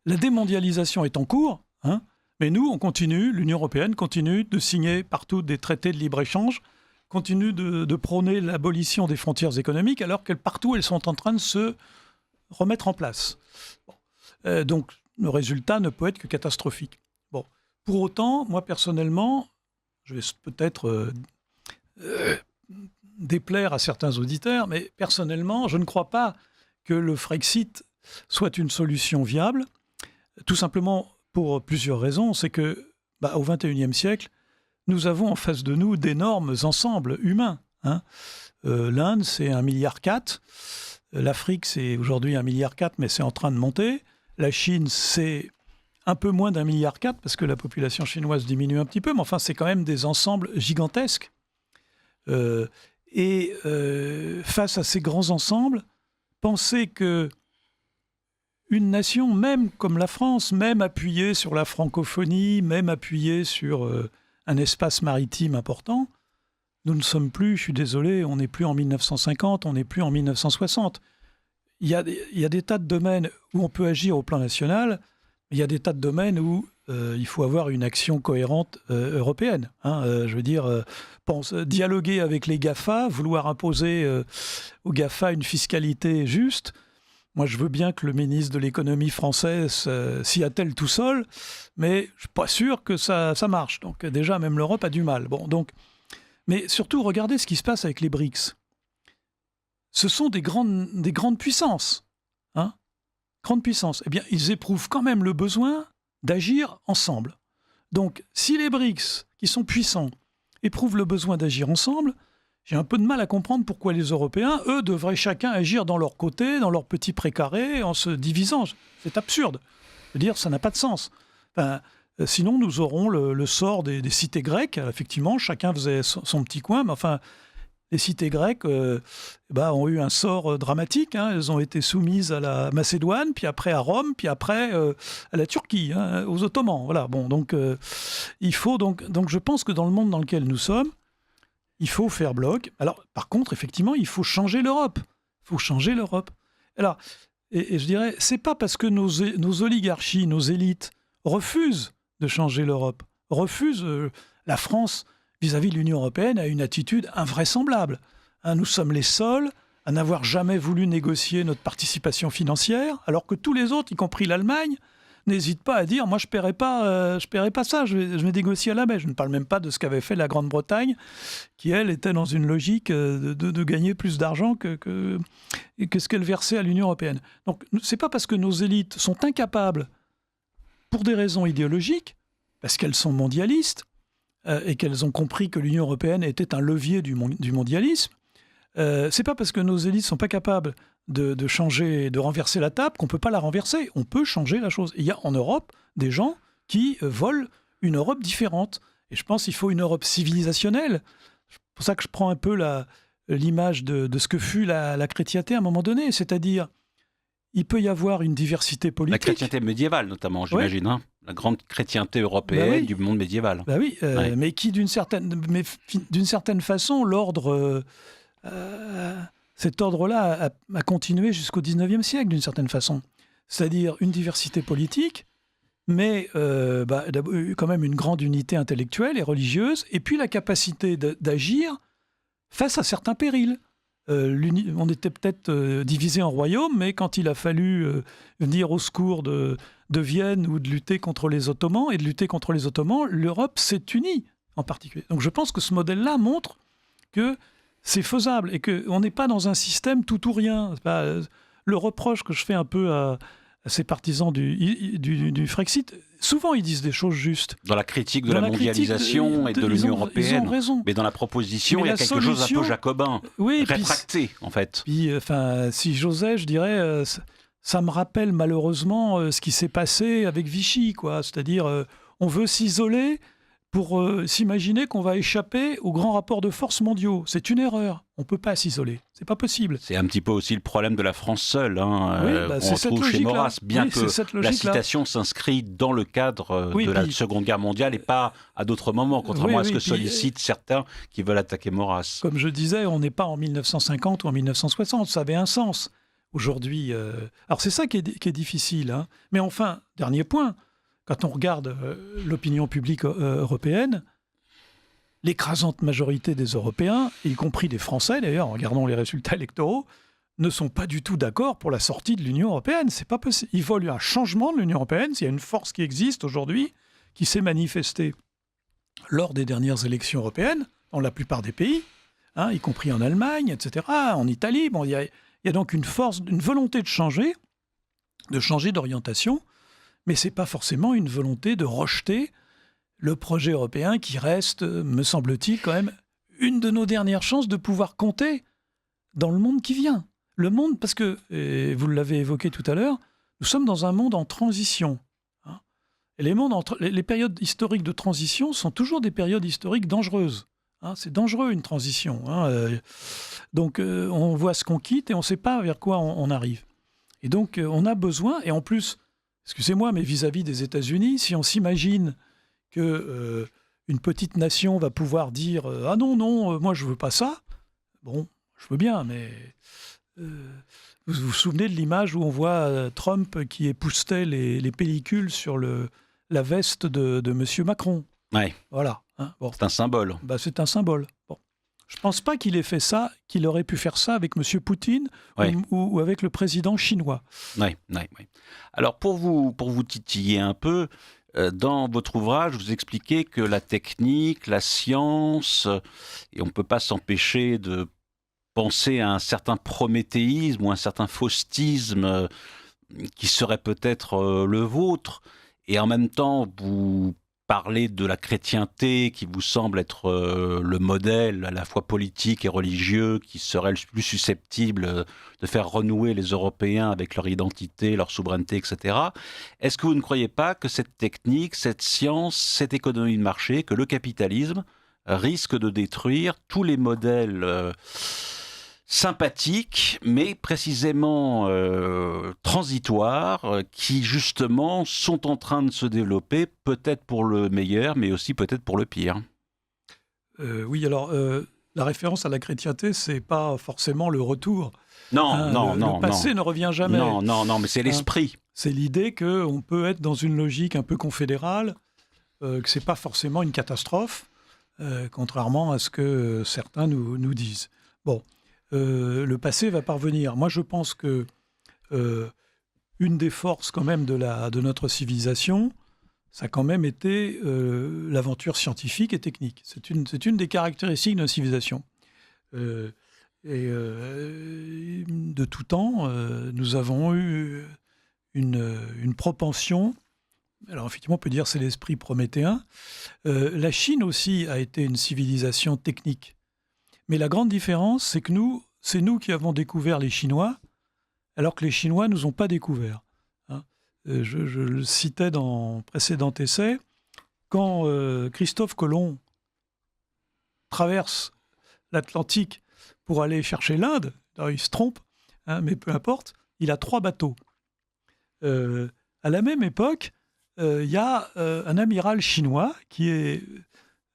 La démondialisation est en cours, mais nous, on continue, l'Union européenne continue de signer partout des traités de libre-échange, continue de prôner l'abolition des frontières économiques, alors que partout, elles sont en train de se remettre en place. Donc, le résultat ne peut être que catastrophique. Pour autant, moi, personnellement, je vais peut-être déplaire à certains auditeurs, mais personnellement, je ne crois pas que le Frexit soit une solution viable, tout simplement pour plusieurs raisons. C'est que, au XXIe siècle, nous avons en face de nous d'énormes ensembles humains. L'Inde, c'est 1,4 milliard. L'Afrique, c'est aujourd'hui 1,4 milliard, mais c'est en train de monter. La Chine, c'est un peu moins d'1,4 milliard, parce que la population chinoise diminue un petit peu, mais enfin, c'est quand même des ensembles gigantesques. Face à ces grands ensembles, penser que une nation, même comme la France, même appuyée sur la francophonie, même appuyée sur un espace maritime important, nous ne sommes plus, je suis désolé, on n'est plus en 1950, on n'est plus en 1960. Il y a des tas de domaines où on peut agir au plan national, mais il y a des tas de domaines où il faut avoir une action cohérente européenne. Je veux dire, dialoguer avec les GAFA, vouloir imposer aux GAFA une fiscalité juste. Moi, je veux bien que le ministre de l'économie française s'y attelle tout seul, mais je ne suis pas sûr que ça marche. Donc déjà, même l'Europe a du mal. Mais surtout, regardez ce qui se passe avec les BRICS. Ce sont des grandes puissances. Grandes puissances. Eh bien, ils éprouvent quand même le besoin d'agir ensemble. Donc, si les BRICS, qui sont puissants, éprouvent le besoin d'agir ensemble, j'ai un peu de mal à comprendre pourquoi les Européens, eux, devraient chacun agir dans leur côté, dans leur petit précaré, en se divisant. C'est absurde. Je veux dire, ça n'a pas de sens. Sinon, nous aurons le sort des cités grecques. Effectivement, chacun faisait son petit coin, mais enfin, les cités grecques ont eu un sort dramatique. Elles ont été soumises à la Macédoine, puis après à Rome, puis après à la Turquie, aux Ottomans. Voilà. Il faut donc je pense que dans le monde dans lequel nous sommes, il faut faire bloc. Alors, par contre, effectivement, il faut changer l'Europe. Alors, et je dirais, c'est pas parce que nos oligarchies, nos élites refusent de changer l'Europe, refusent la France vis-à-vis de l'Union européenne a une attitude invraisemblable. Nous sommes les seuls à n'avoir jamais voulu négocier notre participation financière, alors que tous les autres, y compris l'Allemagne, n'hésitent pas à dire « moi, je paierai pas ça, je vais négocier à la baisse ». Je ne parle même pas de ce qu'avait fait la Grande-Bretagne, qui, elle, était dans une logique de gagner plus d'argent que ce qu'elle versait à l'Union européenne. Donc, ce n'est pas parce que nos élites sont incapables, pour des raisons idéologiques, parce qu'elles sont mondialistes, et qu'elles ont compris que l'Union européenne était un levier du mondialisme, c'est pas parce que nos élites sont pas capables de changer, de renverser la table qu'on peut pas la renverser. On peut changer la chose. Il y a en Europe des gens qui veulent une Europe différente. Et je pense qu'il faut une Europe civilisationnelle. C'est pour ça que je prends un peu l'image de ce que fut la chrétienté à un moment donné. C'est-à-dire, il peut y avoir une diversité politique. La chrétienté médiévale, notamment, j'imagine. Ouais. La grande chrétienté européenne du monde médiéval. Mais qui, d'une certaine façon, l'ordre... cet ordre-là a continué jusqu'au XIXe siècle, d'une certaine façon. C'est-à-dire une diversité politique, mais quand même une grande unité intellectuelle et religieuse, et puis la capacité d'agir face à certains périls. On était peut-être divisé en royaumes, mais quand il a fallu venir au secours de Vienne ou de lutter contre les Ottomans, l'Europe s'est unie en particulier. Donc je pense que ce modèle-là montre que c'est faisable et qu'on n'est pas dans un système tout ou rien. Le reproche que je fais un peu à ces partisans du Frexit, souvent ils disent des choses justes. Dans la critique de la mondialisation et de l'Union européenne. Ils ont raison. Mais dans la proposition, il y a quelque chose un peu jacobin, rétracté en fait. Puis, si j'osais, je dirais, ça me rappelle malheureusement ce qui s'est passé avec Vichy, quoi. C'est-à-dire, on veut s'isoler pour s'imaginer qu'on va échapper aux grands rapports de force mondiaux. C'est une erreur. On ne peut pas s'isoler. C'est pas possible. C'est un petit peu aussi le problème de la France seule. On retrouve chez Maurras, bien que la citation s'inscrit dans le cadre de la Seconde Guerre mondiale et pas à d'autres moments, contrairement à ce que sollicitent certains qui veulent attaquer Maurras. Comme je disais, on n'est pas en 1950 ou en 1960. Ça avait un sens. Aujourd'hui, alors c'est ça qui est difficile. Mais enfin, dernier point, quand on regarde l'opinion publique européenne, l'écrasante majorité des Européens, y compris des Français d'ailleurs, en regardant les résultats électoraux, ne sont pas du tout d'accord pour la sortie de l'Union européenne. C'est pas possible. Il faut un changement de l'Union européenne. Il y a une force qui existe aujourd'hui, qui s'est manifestée lors des dernières élections européennes, dans la plupart des pays, hein, y compris en Allemagne, etc., en Italie. Bon, il y a donc une volonté de changer d'orientation, mais ce n'est pas forcément une volonté de rejeter le projet européen qui reste, me semble-t-il, quand même une de nos dernières chances de pouvoir compter dans le monde qui vient. Le monde, parce que, et vous l'avez évoqué tout à l'heure, nous sommes dans un monde en transition. Hein. Et les périodes historiques de transition sont toujours des périodes historiques dangereuses. Hein. C'est dangereux une transition. Hein. Donc on voit ce qu'on quitte et on ne sait pas vers quoi on arrive. Et donc on a besoin, et en plus, excusez-moi, mais vis-à-vis des États-Unis, si on s'imagine que une petite nation va pouvoir dire « Ah non, moi je veux pas ça », bon, je veux bien, mais vous vous souvenez de l'image où on voit Trump qui époussetait les pellicules sur la veste de M. Macron. Ouais. Voilà. Hein, bon. C'est un symbole. Bah, c'est un symbole. Bon. Je ne pense pas qu'il ait fait ça, qu'il aurait pu faire ça avec M. Poutine ou avec le président chinois. Oui. Alors, pour vous titiller un peu, dans votre ouvrage, vous expliquez que la technique, la science, et on ne peut pas s'empêcher de penser à un certain prométhéisme ou un certain faustisme qui serait peut-être le vôtre, et en même temps, vous parlez de la chrétienté qui vous semble être le modèle à la fois politique et religieux qui serait le plus susceptible de faire renouer les Européens avec leur identité, leur souveraineté, etc. Est-ce que vous ne croyez pas que cette technique, cette science, cette économie de marché, que le capitalisme risque de détruire tous les modèles sympathiques, mais précisément transitoires, qui justement sont en train de se développer, peut-être pour le meilleur, mais aussi peut-être pour le pire. Oui, alors la référence à la chrétienté, c'est pas forcément le retour. Non. Le passé ne revient jamais. Non, mais c'est l'esprit. C'est l'idée qu'on peut être dans une logique un peu confédérale, que c'est pas forcément une catastrophe, contrairement à ce que certains nous disent. Bon. Le passé va parvenir. Moi, je pense que une des forces quand même de notre civilisation, ça a quand même été l'aventure scientifique et technique. C'est une des caractéristiques de notre civilisation. De tout temps, nous avons eu une propension. Alors effectivement, on peut dire que c'est l'esprit prométhéen. La Chine aussi a été une civilisation technique. Mais la grande différence, c'est que c'est nous qui avons découvert les Chinois, alors que les Chinois ne nous ont pas découverts. Hein. Je le citais dans un précédent essai. Quand Christophe Colomb traverse l'Atlantique pour aller chercher l'Inde, il se trompe, hein, mais peu importe, il a 3 bateaux. À la même époque, il y a un amiral chinois qui est...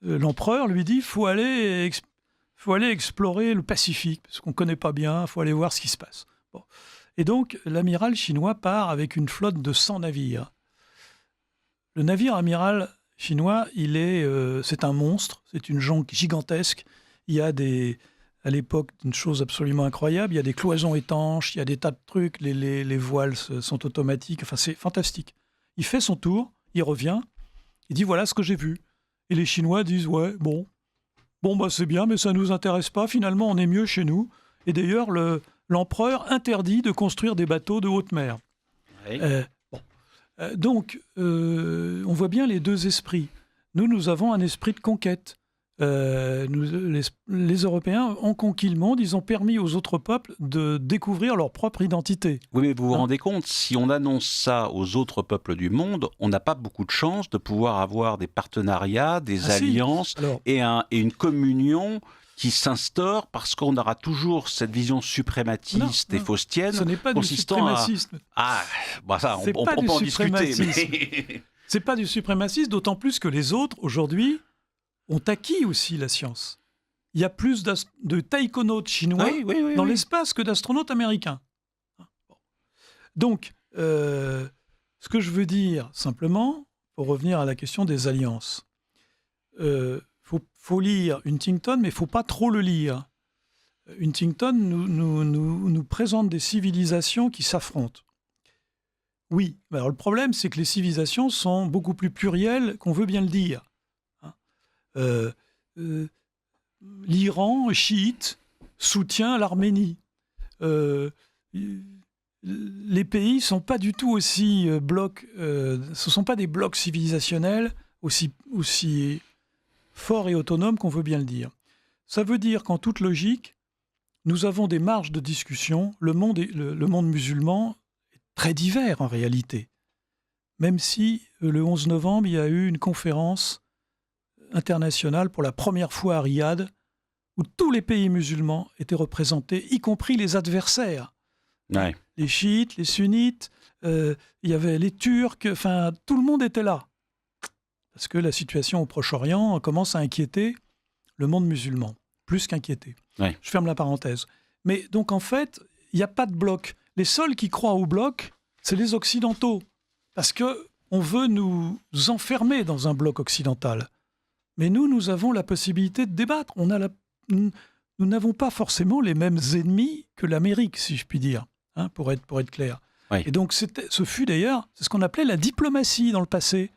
l'empereur lui dit « faut aller explorer le Pacifique, parce qu'on ne connaît pas bien, il faut aller voir ce qui se passe. » Bon. Et donc, l'amiral chinois part avec une flotte de 100 navires. Le navire amiral chinois, c'est un monstre, c'est une jonque gigantesque. Il y a à l'époque, une chose absolument incroyable, il y a des cloisons étanches, il y a des tas de trucs, les voiles sont automatiques, enfin c'est fantastique. Il fait son tour, il revient, il dit « voilà ce que j'ai vu ». Et les Chinois disent « ouais, bon, bah c'est bien, mais ça ne nous intéresse pas. Finalement, on est mieux chez nous. » Et d'ailleurs, l'empereur interdit de construire des bateaux de haute mer. Oui. Donc, on voit bien les deux esprits. Nous avons un esprit de conquête. Les Européens ont conquis le monde, ils ont permis aux autres peuples de découvrir leur propre identité. Oui, mais vous vous rendez compte, si on annonce ça aux autres peuples du monde, on n'a pas beaucoup de chance de pouvoir avoir des partenariats, des alliances et une communion qui s'instaure parce qu'on aura toujours cette vision suprématiste et faustienne. Ce n'est pas du suprémacisme. Ça, on peut en discuter. Mais... C'est pas du suprémacisme, d'autant plus que les autres, aujourd'hui, ont acquis aussi la science. Il y a plus de taïkonautes chinois dans l'espace que d'astronautes américains. Donc, ce que je veux dire, simplement, pour revenir à la question des alliances, faut lire Huntington, mais il ne faut pas trop le lire. Huntington nous présente des civilisations qui s'affrontent. Oui, alors le problème, c'est que les civilisations sont beaucoup plus plurielles qu'on veut bien le dire. l'Iran chiite soutient l'Arménie. Les pays ne sont pas du tout aussi blocs, ce ne sont pas des blocs civilisationnels aussi forts et autonomes qu'on veut bien le dire. Ça veut dire qu'en toute logique, nous avons des marges de discussion. Le monde musulman est très divers en réalité. Même si le 11 novembre, il y a eu une conférence internationale pour la première fois à Riyad, où tous les pays musulmans étaient représentés, y compris les adversaires. Ouais. Les chiites, les sunnites, il y avait les Turcs, enfin, tout le monde était là. Parce que la situation au Proche-Orient commence à inquiéter le monde musulman, plus qu'inquiéter. Ouais. Je ferme la parenthèse. Mais donc, en fait, il n'y a pas de bloc. Les seuls qui croient au bloc, c'est les Occidentaux. Parce qu'on veut nous enfermer dans un bloc occidental. Mais nous avons la possibilité de débattre. Nous n'avons pas forcément les mêmes ennemis que l'Amérique, si je puis dire, hein, pour être clair. Oui. Et donc, ce fut d'ailleurs, c'est ce qu'on appelait la diplomatie dans le passé.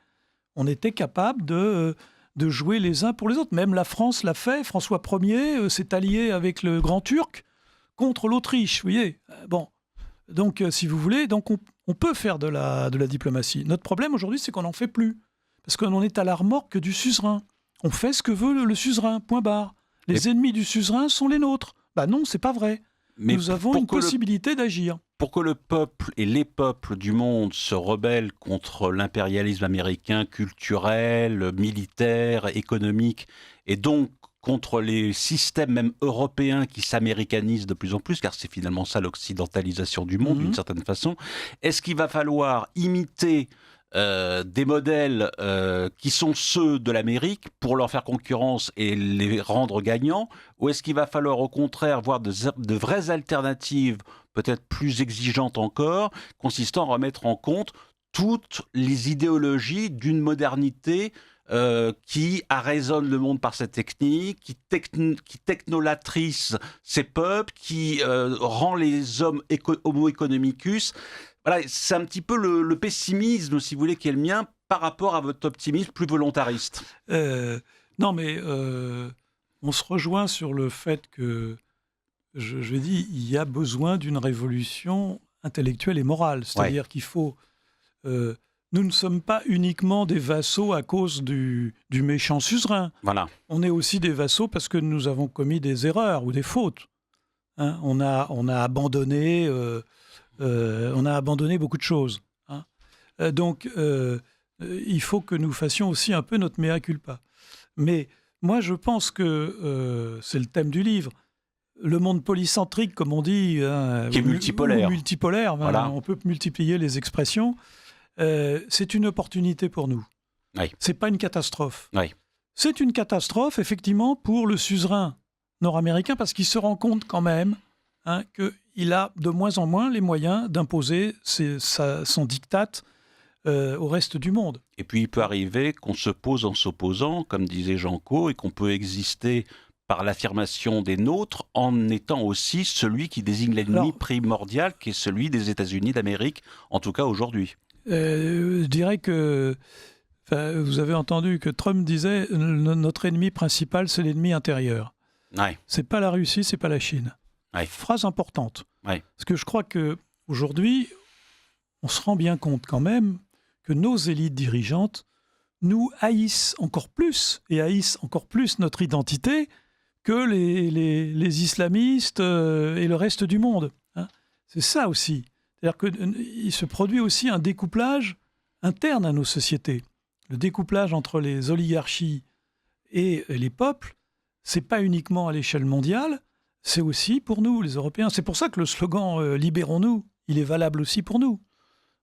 On était capable de jouer les uns pour les autres. Même la France l'a fait. François Ier s'est allié avec le Grand Turc contre l'Autriche, vous voyez. Bon, donc, si vous voulez, donc on peut faire de la diplomatie. Notre problème aujourd'hui, c'est qu'on n'en fait plus. Parce qu'on en est à la remorque du suzerain. On fait ce que veut le suzerain, point barre. Les ennemis du suzerain sont les nôtres. Bah non, c'est pas vrai. Mais nous avons une possibilité d'agir. Pour que le peuple et les peuples du monde se rebellent contre l'impérialisme américain culturel, militaire, économique, et donc contre les systèmes même européens qui s'américanisent de plus en plus, car c'est finalement ça l'occidentalisation du monde, d'une certaine façon, est-ce qu'il va falloir imiter des modèles qui sont ceux de l'Amérique pour leur faire concurrence et les rendre gagnants, ou est-ce qu'il va falloir au contraire voir de vraies alternatives, peut-être plus exigeantes encore, consistant à remettre en compte toutes les idéologies d'une modernité qui arraisonne le monde par cette technique, qui technolatrice ces peuples, qui rend les hommes homo economicus. Voilà, c'est un petit peu le pessimisme, si vous voulez, qui est le mien par rapport à votre optimisme plus volontariste. Non, mais on se rejoint sur le fait que, je dis, il y a besoin d'une révolution intellectuelle et morale. C'est-à-dire qu'il faut... nous ne sommes pas uniquement des vassaux à cause du méchant suzerain. Voilà. On est aussi des vassaux parce que nous avons commis des erreurs ou des fautes. Hein, on a abandonné... on a abandonné beaucoup de choses. Hein. Donc, il faut que nous fassions aussi un peu notre mea culpa. Mais moi, je pense que c'est le thème du livre. Le monde polycentrique, comme on dit, qui est multipolaire. Multipolaire, voilà. On peut multiplier les expressions. C'est une opportunité pour nous. Oui. C'est pas une catastrophe. Oui. C'est une catastrophe, effectivement, pour le suzerain nord-américain, parce qu'il se rend compte quand même qu'il a de moins en moins les moyens d'imposer son diktat au reste du monde. Et puis il peut arriver qu'on se pose en s'opposant, comme disait Jean Cau, et qu'on peut exister par l'affirmation des nôtres en étant aussi celui qui désigne l'ennemi primordial, qui est celui des États-Unis d'Amérique, en tout cas aujourd'hui. Je dirais que vous avez entendu que Trump disait notre ennemi principal, c'est l'ennemi intérieur. Ouais. C'est pas la Russie, c'est pas la Chine. Ouais. Phrase importante. Ouais. Parce que je crois qu'aujourd'hui, on se rend bien compte quand même que nos élites dirigeantes nous haïssent encore plus, et haïssent encore plus notre identité que les islamistes et le reste du monde. Hein. C'est ça aussi. C'est-à-dire qu'il se produit aussi un découplage interne à nos sociétés. Le découplage entre les oligarchies et les peuples, c'est pas uniquement à l'échelle mondiale, c'est aussi pour nous, les Européens. C'est pour ça que le slogan « Libérons-nous », il est valable aussi pour nous.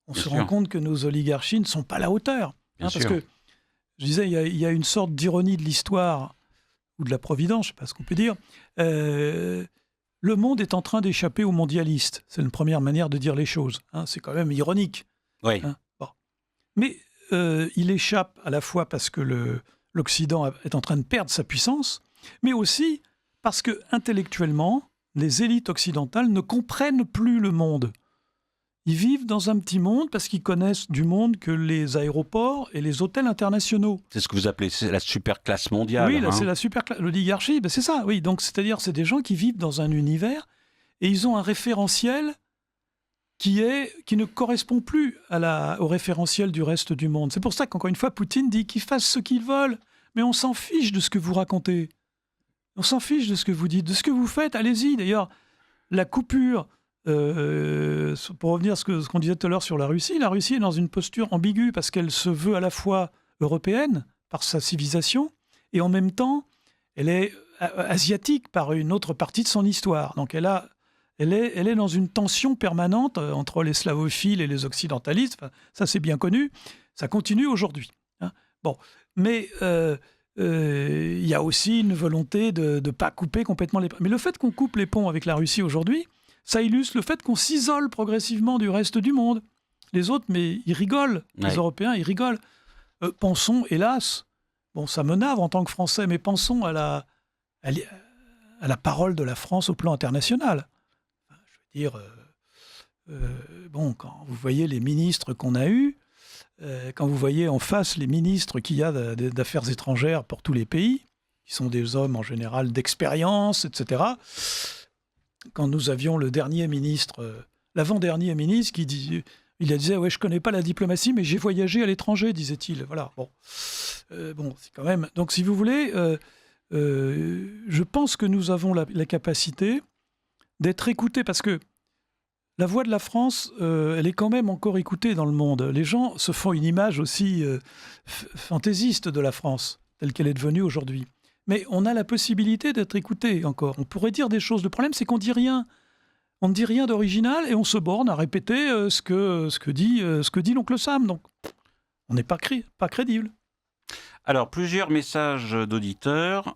On se rend compte que nos oligarchies ne sont pas à la hauteur. Parce que, je disais, il y a une sorte d'ironie de l'histoire, ou de la providence, je ne sais pas ce qu'on peut dire. Le monde est en train d'échapper aux mondialistes. C'est une première manière de dire les choses. Hein. C'est quand même ironique. Oui. Hein. Bon. Mais il échappe à la fois parce que l'Occident est en train de perdre sa puissance, mais aussi parce que intellectuellement, les élites occidentales ne comprennent plus le monde. Ils vivent dans un petit monde parce qu'ils connaissent du monde que les aéroports et les hôtels internationaux. C'est ce que vous appelez la super classe mondiale. Oui, là, c'est la super l'oligarchie. Ben, c'est ça, oui. Donc, c'est-à-dire, c'est des gens qui vivent dans un univers et ils ont un référentiel qui ne correspond plus au référentiel du reste du monde. C'est pour ça qu'encore une fois, Poutine dit qu'ils fassent ce qu'ils veulent, mais on s'en fiche de ce que vous racontez. On s'en fiche de ce que vous dites, de ce que vous faites, allez-y. D'ailleurs, la coupure, pour revenir à ce qu'on disait tout à l'heure sur la Russie est dans une posture ambiguë parce qu'elle se veut à la fois européenne par sa civilisation et en même temps, elle est asiatique par une autre partie de son histoire. Donc elle est dans une tension permanente entre les slavophiles et les occidentalistes. Enfin, ça, c'est bien connu. Ça continue aujourd'hui. Hein. Bon, mais il y a aussi une volonté de ne pas couper complètement les ponts. Mais le fait qu'on coupe les ponts avec la Russie aujourd'hui, ça illustre le fait qu'on s'isole progressivement du reste du monde. Les autres, mais ils rigolent. Ouais. Les Européens, ils rigolent. Pensons, hélas, bon, ça me navre en tant que Français, mais pensons à la parole de la France au plan international. Je veux dire, bon, quand vous voyez les ministres qu'on a eus, quand vous voyez en face les ministres qu'il y a d'affaires étrangères pour tous les pays, qui sont des hommes en général d'expérience, etc., quand nous avions le dernier ministre, l'avant-dernier ministre, il disait « Ouais, je connais pas la diplomatie, mais j'ai voyagé à l'étranger », disait-il. Voilà, bon. Bon, c'est quand même... Donc, si vous voulez, je pense que nous avons la capacité d'être écoutés, parce que la voix de la France, elle est quand même encore écoutée dans le monde. Les gens se font une image aussi fantaisiste de la France, telle qu'elle est devenue aujourd'hui. Mais on a la possibilité d'être écouté encore. On pourrait dire des choses. Le problème, c'est qu'on dit rien. On ne dit rien d'original et on se borne à répéter ce que dit l'oncle Sam. Donc, on n'est pas crédible. Alors, plusieurs messages d'auditeurs.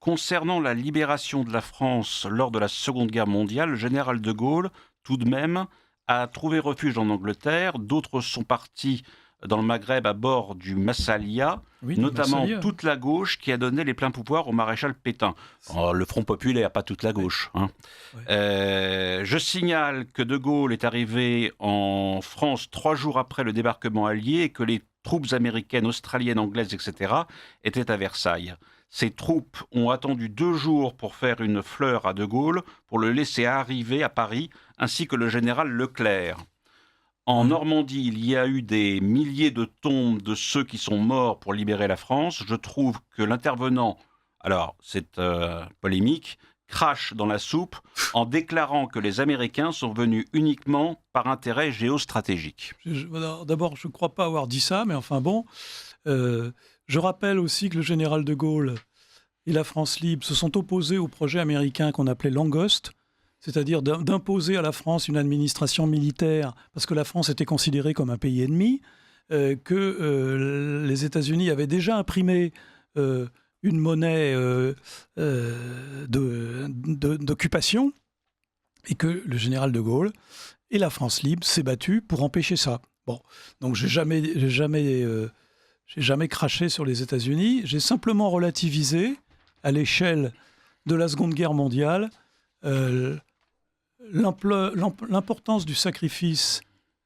Concernant la libération de la France lors de la Seconde Guerre mondiale, le général de Gaulle, tout de même, a trouvé refuge en Angleterre. D'autres sont partis dans le Maghreb à bord du Massalia, oui, notamment Massalia. Toute la gauche qui a donné les pleins pouvoirs au maréchal Pétain. Oh, le Front populaire, pas toute la gauche. Hein. Ouais. Je signale que de Gaulle est arrivé en France 3 jours après le débarquement allié et que les troupes américaines, australiennes, anglaises, etc. étaient à Versailles. Ces troupes ont attendu 2 jours pour faire une fleur à de Gaulle, pour le laisser arriver à Paris, ainsi que le général Leclerc. En Normandie, il y a eu des milliers de tombes de ceux qui sont morts pour libérer la France. Je trouve que l'intervenant, alors c'est polémique, crache dans la soupe en déclarant que les Américains sont venus uniquement par intérêt géostratégique. D'abord, je ne crois pas avoir dit ça, mais enfin bon. Je rappelle aussi que le général de Gaulle et la France libre se sont opposés au projet américain qu'on appelait Langoste, c'est-à-dire d'imposer à la France une administration militaire, parce que la France était considérée comme un pays ennemi, que les États-Unis avaient déjà imprimé une monnaie d'occupation, et que le général de Gaulle et la France libre s'est battu pour empêcher ça. Bon, donc j'ai jamais craché sur les États-Unis, j'ai simplement relativisé à l'échelle de la Seconde Guerre mondiale l'importance du sacrifice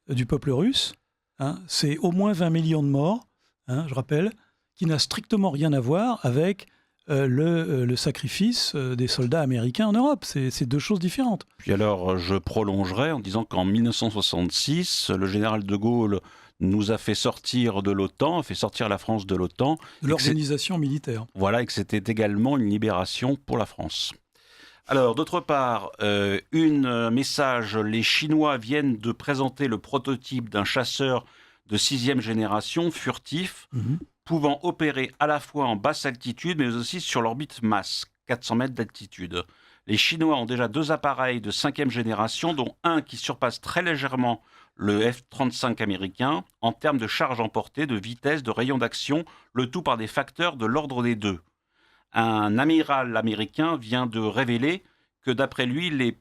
du peuple russe. Hein, c'est au moins 20 millions de morts, hein, je rappelle, qui n'a strictement rien à voir avec le sacrifice des soldats américains en Europe. C'est 2 choses différentes. Puis alors, je prolongerai en disant qu'en 1966, le général de Gaulle nous a fait sortir de l'OTAN, a fait sortir la France de l'OTAN. De l'organisation militaire. Voilà, et que c'était également une libération pour la France. Alors, d'autre part, message, les Chinois viennent de présenter le prototype d'un chasseur de 6e génération, furtif, pouvant opérer à la fois en basse altitude, mais aussi sur l'orbite Mars, 400 mètres d'altitude. Les Chinois ont déjà 2 appareils de 5e génération, dont un qui surpasse très légèrement le F-35 américain, en termes de charge emportée, de vitesse, de rayon d'action, le tout par des facteurs de l'ordre des 2. Un amiral américain vient de révéler que d'après lui, les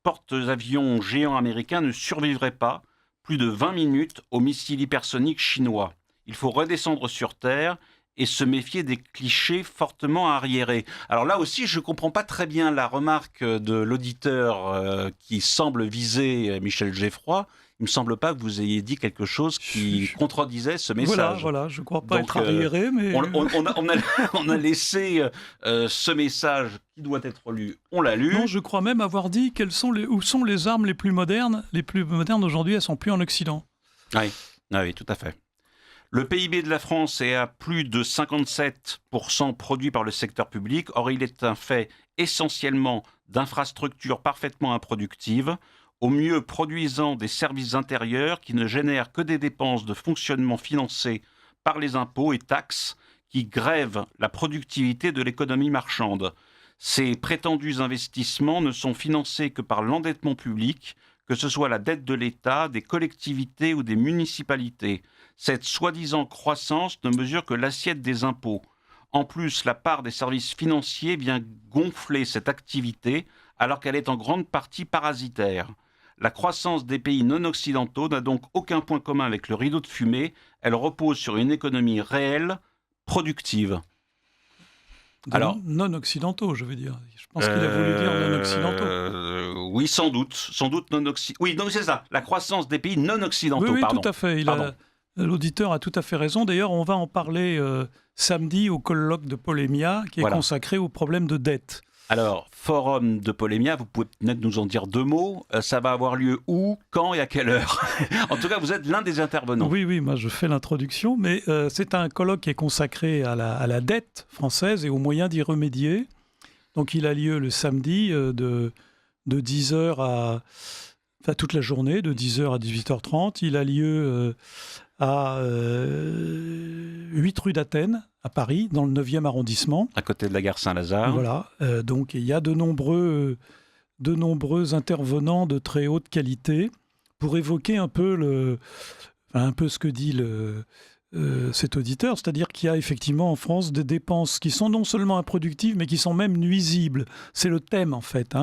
porte-avions géants américains ne survivraient pas plus de 20 minutes aux missiles hypersoniques chinois. Il faut redescendre sur Terre et se méfier des clichés fortement arriérés. Alors là aussi, je ne comprends pas très bien la remarque de l'auditeur qui semble viser Michel Geffroy. il me semble pas que vous ayez dit quelque chose qui contredisait ce message. Voilà, je ne crois pas Donc, être arriéré, mais... on a laissé ce message qui doit être lu, on l'a lu. Non, je crois même avoir dit où sont les armes les plus modernes. Les plus modernes aujourd'hui, elles sont plus en Occident. Oui, tout à fait. Le PIB de la France est à plus de 57% produit par le secteur public. Or, il est un fait essentiellement d'infrastructures parfaitement improductives, au mieux produisant des services intérieurs qui ne génèrent que des dépenses de fonctionnement financées par les impôts et taxes qui grèvent la productivité de l'économie marchande. Ces prétendus investissements ne sont financés que par l'endettement public, que ce soit la dette de l'État, des collectivités ou des municipalités. Cette soi-disant croissance ne mesure que l'assiette des impôts. En plus, la part des services financiers vient gonfler cette activité alors qu'elle est en grande partie parasitaire. La croissance des pays non occidentaux n'a donc aucun point commun avec le rideau de fumée. Elle repose sur une économie réelle, productive. Alors, non-occidentaux, je veux dire. Je pense qu'il a voulu dire non-occidentaux. Oui, sans doute non-occidentaux. Oui, donc c'est ça, la croissance des pays non-occidentaux. Oui, tout à fait. L'auditeur a tout à fait raison. D'ailleurs, on va en parler samedi au colloque de Polémia, qui est consacré au problème de dette. Alors, forum de Polémia, vous pouvez peut-être nous en dire 2 mots. Ça va avoir lieu où, quand et à quelle heure? En tout cas, vous êtes l'un des intervenants. Oui, moi je fais l'introduction, mais c'est un colloque qui est consacré à la dette française et aux moyens d'y remédier. Donc il a lieu le samedi de 10h toute la journée, de 10h à 18h30. Il a lieu à 8 rue d'Athènes, à Paris, dans le 9e arrondissement. À côté de la gare Saint-Lazare. Voilà, donc il y a de nombreux intervenants de très haute qualité pour évoquer un peu ce que dit cet auditeur, c'est-à-dire qu'il y a effectivement en France des dépenses qui sont non seulement improductives, mais qui sont même nuisibles. C'est le thème en fait.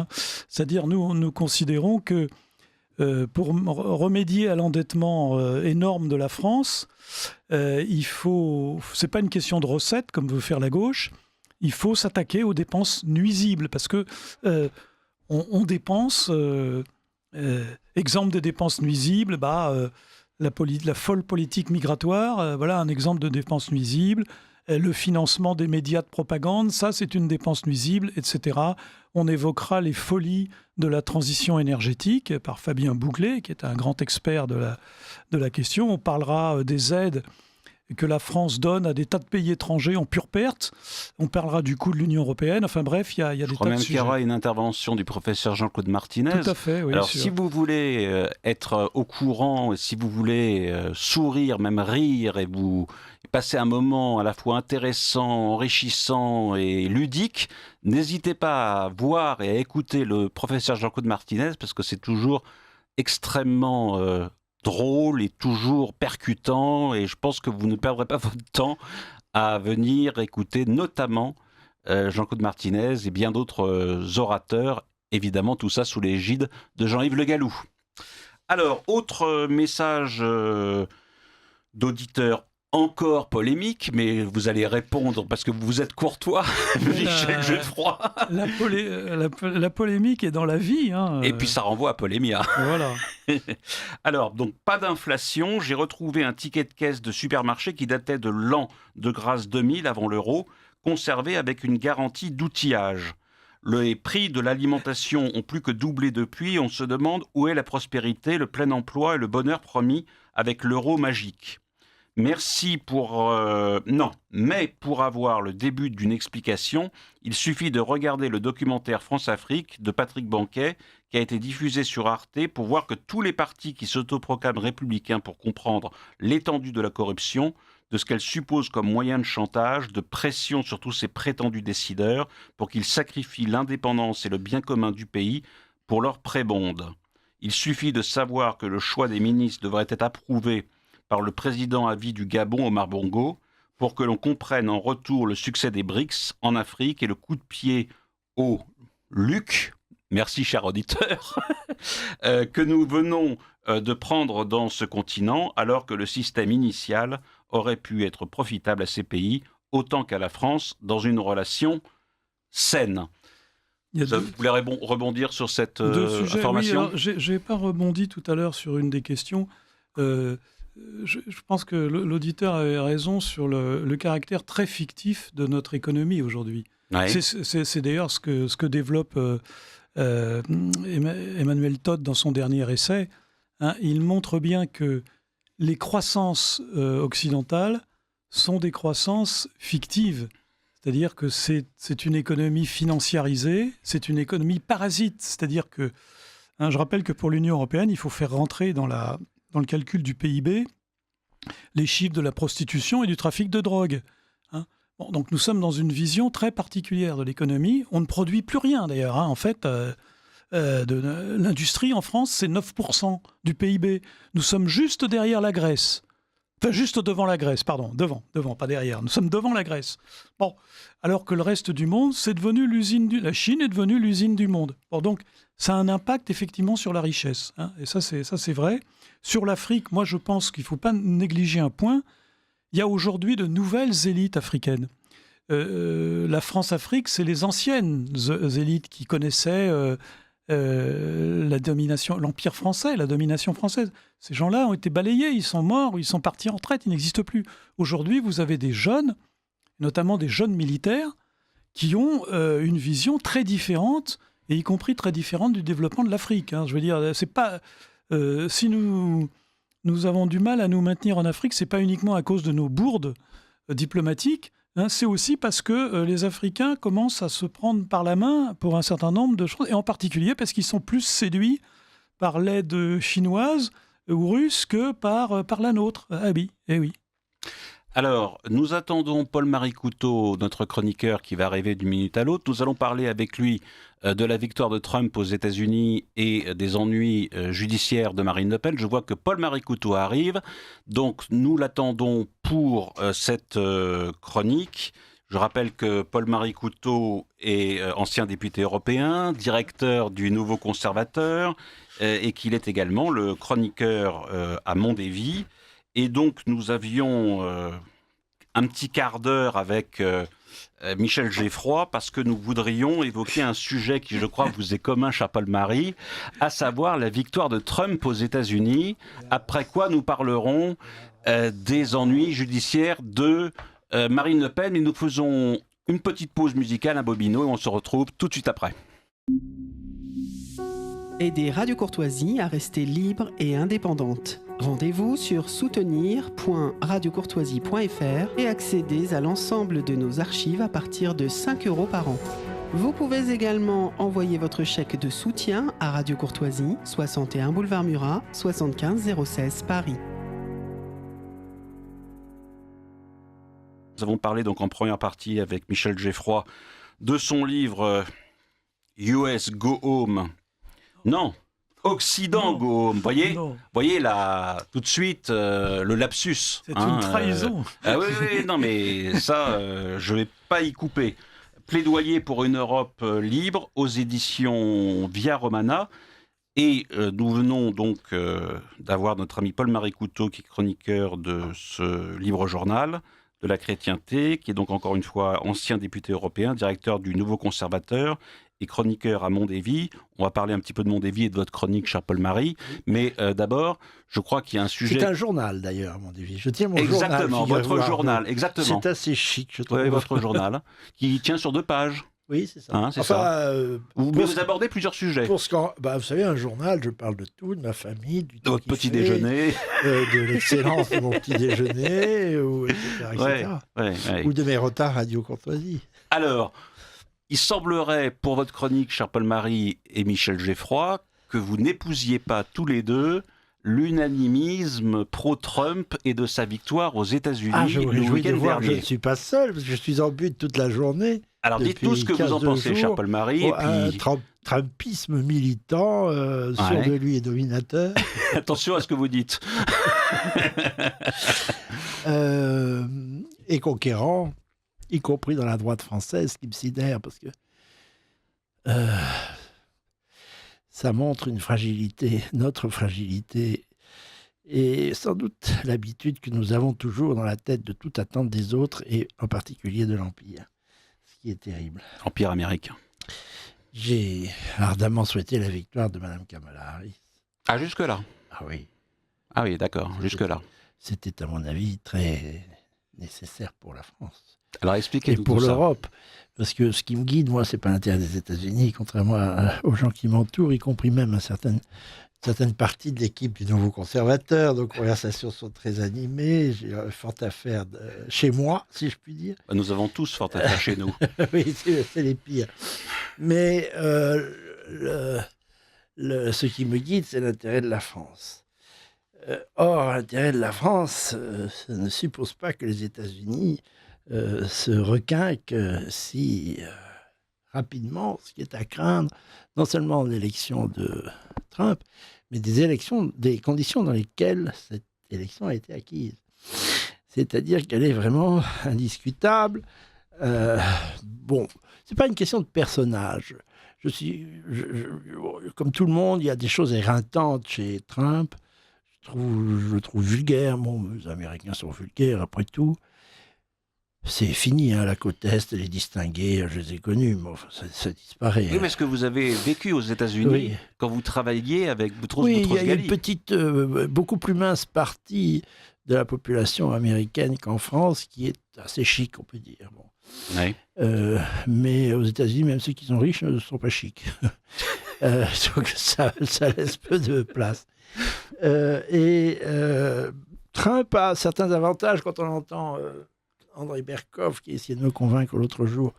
C'est-à-dire nous considérons que pour remédier à l'endettement énorme de la France, c'est pas une question de recettes comme veut faire la gauche. Il faut s'attaquer aux dépenses nuisibles parce que on dépense. Exemple des dépenses nuisibles, la folle politique migratoire, voilà un exemple de dépense nuisible. Le financement des médias de propagande, ça c'est une dépense nuisible, etc. On évoquera les folies de la transition énergétique par Fabien Bouglet, qui est un grand expert de la question. On parlera des aides que la France donne à des tas de pays étrangers en pure perte. On parlera du coût de l'Union européenne. Enfin bref, il y a des tas de sujets. Je crois même qu'il y aura une intervention du professeur Jean-Claude Martinez. Tout à fait, oui. Alors, si vous voulez être au courant, si vous voulez sourire, même rire, et vous passer un moment à la fois intéressant, enrichissant et ludique, n'hésitez pas à voir et à écouter le professeur Jean-Claude Martinez, parce que c'est toujours extrêmement drôle et toujours percutant, et je pense que vous ne perdrez pas votre temps à venir écouter notamment Jean-Claude Martinez et bien d'autres orateurs, évidemment tout ça sous l'égide de Jean-Yves Le Gallou. Alors, autre message d'auditeur encore polémique, mais vous allez répondre parce que vous êtes courtois, Michel Geoffroy. La polémique est dans la vie. Et puis ça renvoie à Polémia. Voilà. Alors, donc, pas d'inflation. J'ai retrouvé un ticket de caisse de supermarché qui datait de l'an de grâce 2000, avant l'euro, conservé avec une garantie d'outillage. Les prix de l'alimentation ont plus que doublé depuis. On se demande où est la prospérité, le plein emploi et le bonheur promis avec l'euro magique. Merci mais pour avoir le début d'une explication, il suffit de regarder le documentaire France-Afrique de Patrick Banquet qui a été diffusé sur Arte pour voir que tous les partis qui s'autoproclament républicains pour comprendre l'étendue de la corruption, de ce qu'elle suppose comme moyen de chantage, de pression sur tous ces prétendus décideurs pour qu'ils sacrifient l'indépendance et le bien commun du pays pour leur prébonde. Il suffit de savoir que le choix des ministres devrait être approuvé par le président à vie du Gabon, Omar Bongo, pour que l'on comprenne en retour le succès des BRICS en Afrique et le coup de pied au LUC, merci cher auditeur, que nous venons de prendre dans ce continent, alors que le système initial aurait pu être profitable à ces pays, autant qu'à la France, dans une relation saine. Il y a Vous voulez rebondir sur cette deux sujets. information? Oui, je n'ai pas rebondi tout à l'heure sur une des questions. Je pense que l'auditeur avait raison sur le caractère très fictif de notre économie aujourd'hui. Ouais. C'est d'ailleurs ce que développe Emmanuel Todd dans son dernier essai. Hein. Il montre bien que les croissances occidentales sont des croissances fictives. C'est-à-dire que c'est une économie financiarisée, c'est une économie parasite. C'est-à-dire que, je rappelle que pour l'Union européenne, il faut faire rentrer dans le calcul du PIB les chiffres de la prostitution et du trafic de drogue. Hein. Bon, donc nous sommes dans une vision très particulière de l'économie. On ne produit plus rien d'ailleurs. Hein. En fait, l'industrie en France, c'est 9% du PIB. Nous sommes juste derrière la Grèce. Enfin, juste devant la Grèce, pardon, devant, pas derrière. Nous sommes devant la Grèce. Bon, alors que le reste du monde, c'est devenu la Chine est devenue l'usine du monde. Bon, donc, ça a un impact effectivement sur la richesse. Hein, et ça, c'est vrai. Sur l'Afrique, moi, je pense qu'il ne faut pas négliger un point. Il y a aujourd'hui de nouvelles élites africaines. La France-Afrique, c'est les anciennes élites qui connaissaient la domination, l'Empire français, la domination française. Ces gens-là ont été balayés, ils sont morts, ils sont partis en retraite, ils n'existent plus. Aujourd'hui, vous avez des jeunes, notamment des jeunes militaires, qui ont une vision très différente, et y compris très différente du développement de l'Afrique. Hein. Je veux dire, c'est pas... si nous avons du mal à nous maintenir en Afrique, c'est pas uniquement à cause de nos bourdes diplomatiques, hein, c'est aussi parce que les Africains commencent à se prendre par la main pour un certain nombre de choses, et en particulier parce qu'ils sont plus séduits par l'aide chinoise ou russe que par la nôtre. Ah oui, eh oui. Alors, nous attendons Paul-Marie Couteau, notre chroniqueur, qui va arriver d'une minute à l'autre. Nous allons parler avec lui de la victoire de Trump aux États-Unis et des ennuis judiciaires de Marine Le Pen. Je vois que Paul-Marie Couteau arrive, donc nous l'attendons pour cette chronique. Je rappelle que Paul-Marie Couteau est ancien député européen, directeur du Nouveau Conservateur, et qu'il est également le chroniqueur à Mondévy. Et donc, nous avions un petit quart d'heure avec Michel Geffroy parce que nous voudrions évoquer un sujet qui, je crois, vous est commun, cher Paul-Marie, à savoir la victoire de Trump aux États-Unis, après quoi nous parlerons des ennuis judiciaires de Marine Le Pen. Et nous faisons une petite pause musicale à Bobino et on se retrouve tout de suite après. Aider Radio Courtoisie à rester libre et indépendante. Rendez-vous sur soutenir.radiocourtoisie.fr et accédez à l'ensemble de nos archives à partir de 5 € par an. Vous pouvez également envoyer votre chèque de soutien à Radio Courtoisie, 61 boulevard Murat, 75 016 Paris. Nous avons parlé donc en première partie avec Michel Geffroy de son livre US Go Home. Non, Occident Go Home. Voyez là, tout de suite, le lapsus. C'est une trahison. Ah oui, non mais ça, je ne vais pas y couper. Plaidoyer pour une Europe libre aux éditions Via Romana. Et nous venons donc d'avoir notre ami Paul-Marie Couteau, qui est chroniqueur de ce livre-journal de la chrétienté, qui est donc encore une fois ancien député européen, directeur du Nouveau Conservateur et chroniqueur à Mondévy. On va parler un petit peu de Mondévy et de votre chronique, cher Paul-Marie. Mais d'abord, je crois qu'il y a un sujet... C'est un journal d'ailleurs, Mondévy. Je tiens mon exactement, journal. Votre journal, exactement. C'est assez chic, je trouve. Oui, votre journal, qui tient sur 2 pages. Oui, c'est ça. Hein, c'est ça. Vous abordez plusieurs sujets. Vous savez, un journal, je parle de tout, de ma famille, du de votre petit déjeuner, de l'excellence de mon petit déjeuner, etc. Ouais. Ou de mes retards Radio Courtoisie. Alors, il semblerait, pour votre chronique, cher Paul-Marie et Michel Geffroy, que vous n'épousiez pas tous les deux l'unanimisme pro-Trump et de sa victoire aux États-Unis le week-end dernier. Je ne suis pas seul, parce que je suis en but toute la journée. Alors dites-nous ce que vous en pensez, cher Paul-Marie. Un trumpisme militant, sûr de lui et dominateur. Attention à ce que vous dites. Et conquérant, y compris dans la droite française, ce qui me sidère, parce que ça montre une fragilité, notre fragilité, et sans doute l'habitude que nous avons toujours dans la tête de tout attendre des autres, et en particulier de l'Empire. Qui est terrible. Empire américain. J'ai ardemment souhaité la victoire de Mme Kamala Harris. Ah, jusque-là. Ah oui. Ah oui, d'accord, jusque-là. C'était, à mon avis, très nécessaire pour la France. Alors Et expliquez-nous pour tout ça. l'Europe. Parce que ce qui me guide, moi, c'est pas l'intérêt des États-Unis, contrairement aux gens qui m'entourent, y compris même à certaines parties de l'équipe du Nouveau Conservateur. Nos conversations sont très animées. J'ai fort à faire chez moi, si je puis dire. Nous avons tous fort à faire chez nous. Oui, c'est les pires. Mais ce qui me guide, c'est l'intérêt de la France. Or, l'intérêt de la France, ça ne suppose pas que les États-Unis se requinquent si rapidement, ce qui est à craindre, non seulement l'élection de Trump, mais des conditions dans lesquelles cette élection a été acquise. C'est-à-dire qu'elle est vraiment indiscutable. Bon, c'est pas une question de personnage. Comme tout le monde, il y a des choses éreintantes chez Trump. Je le trouve vulgaire. Bon, les Américains sont vulgaires, après tout. C'est fini, hein, la côte Est, les distingués, je les ai connus, mais enfin, ça disparaît. Oui, mais est-ce que vous avez vécu aux États-Unis Oui. quand vous travailliez avec Boutros Oui, il y a Boutros-Ghali? une petite, beaucoup plus mince partie de la population américaine qu'en France qui est assez chic, on peut dire. Bon. Oui. Mais aux États-Unis, même ceux qui sont riches ne sont pas chics. Donc ça laisse peu de place. Trump a certains avantages quand on entend Andrei Berkov qui essayait de me convaincre l'autre jour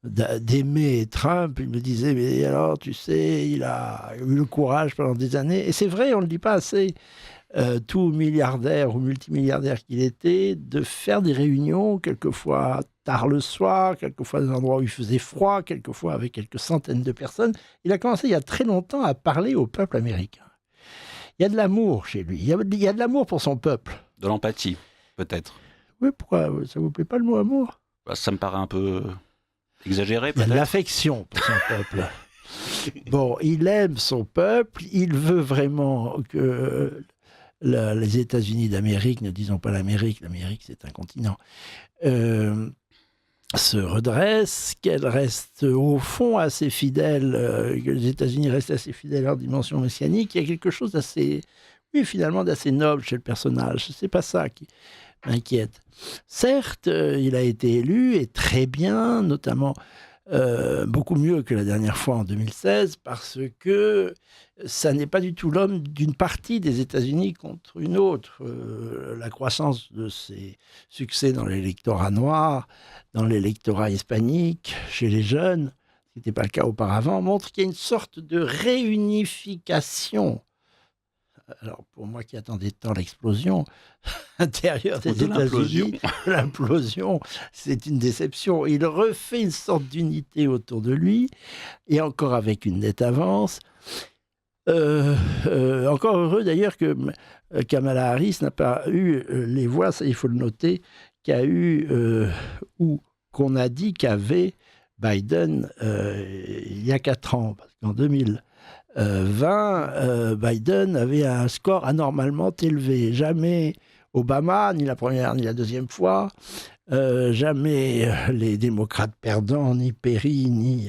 d'aimer Trump. Il me disait, mais alors, tu sais, il a eu le courage pendant des années. Et c'est vrai, on ne le dit pas assez. Tout milliardaire ou multimilliardaire qu'il était, de faire des réunions, quelquefois tard le soir, quelquefois dans des endroits où il faisait froid, quelquefois avec quelques centaines de personnes. Il a commencé il y a très longtemps à parler au peuple américain. Il y a de l'amour chez lui, il y a de l'amour pour son peuple. De l'empathie, peut-être. Oui, pourquoi ça vous plaît pas le mot amour? Bah, ça me paraît un peu exagéré, Il y a peut-être. de l'affection pour son peuple. Bon, il aime son peuple, il veut vraiment que les États-Unis d'Amérique, ne disons pas l'Amérique c'est un continent, se redresse, qu'elle reste au fond assez fidèle, que les États-Unis restent assez fidèles à leur dimension messianique. Il y a quelque chose d'assez, oui, finalement d'assez noble chez le personnage. C'est pas ça qui m'inquiète. Certes, il a été élu, et très bien, notamment beaucoup mieux que la dernière fois en 2016, parce que ça n'est pas du tout l'homme d'une partie des États-Unis contre une autre. La croissance de ses succès dans l'électorat noir, dans l'électorat hispanique, chez les jeunes, ce qui n'était pas le cas auparavant, montre qu'il y a une sorte de réunification. Alors, pour moi qui attendais tant l'explosion intérieure des États-Unis, l'implosion, c'est une déception. Il refait une sorte d'unité autour de lui, et encore avec une nette avance. Encore heureux d'ailleurs que Kamala Harris n'a pas eu les voix, ça il faut le noter, qu'a eu ou qu'on a dit qu'avait Biden il y a 4 ans, parce qu'en 2020, Biden avait un score anormalement élevé. Jamais Obama, ni la première ni la deuxième fois, jamais les démocrates perdants, ni Perry, ni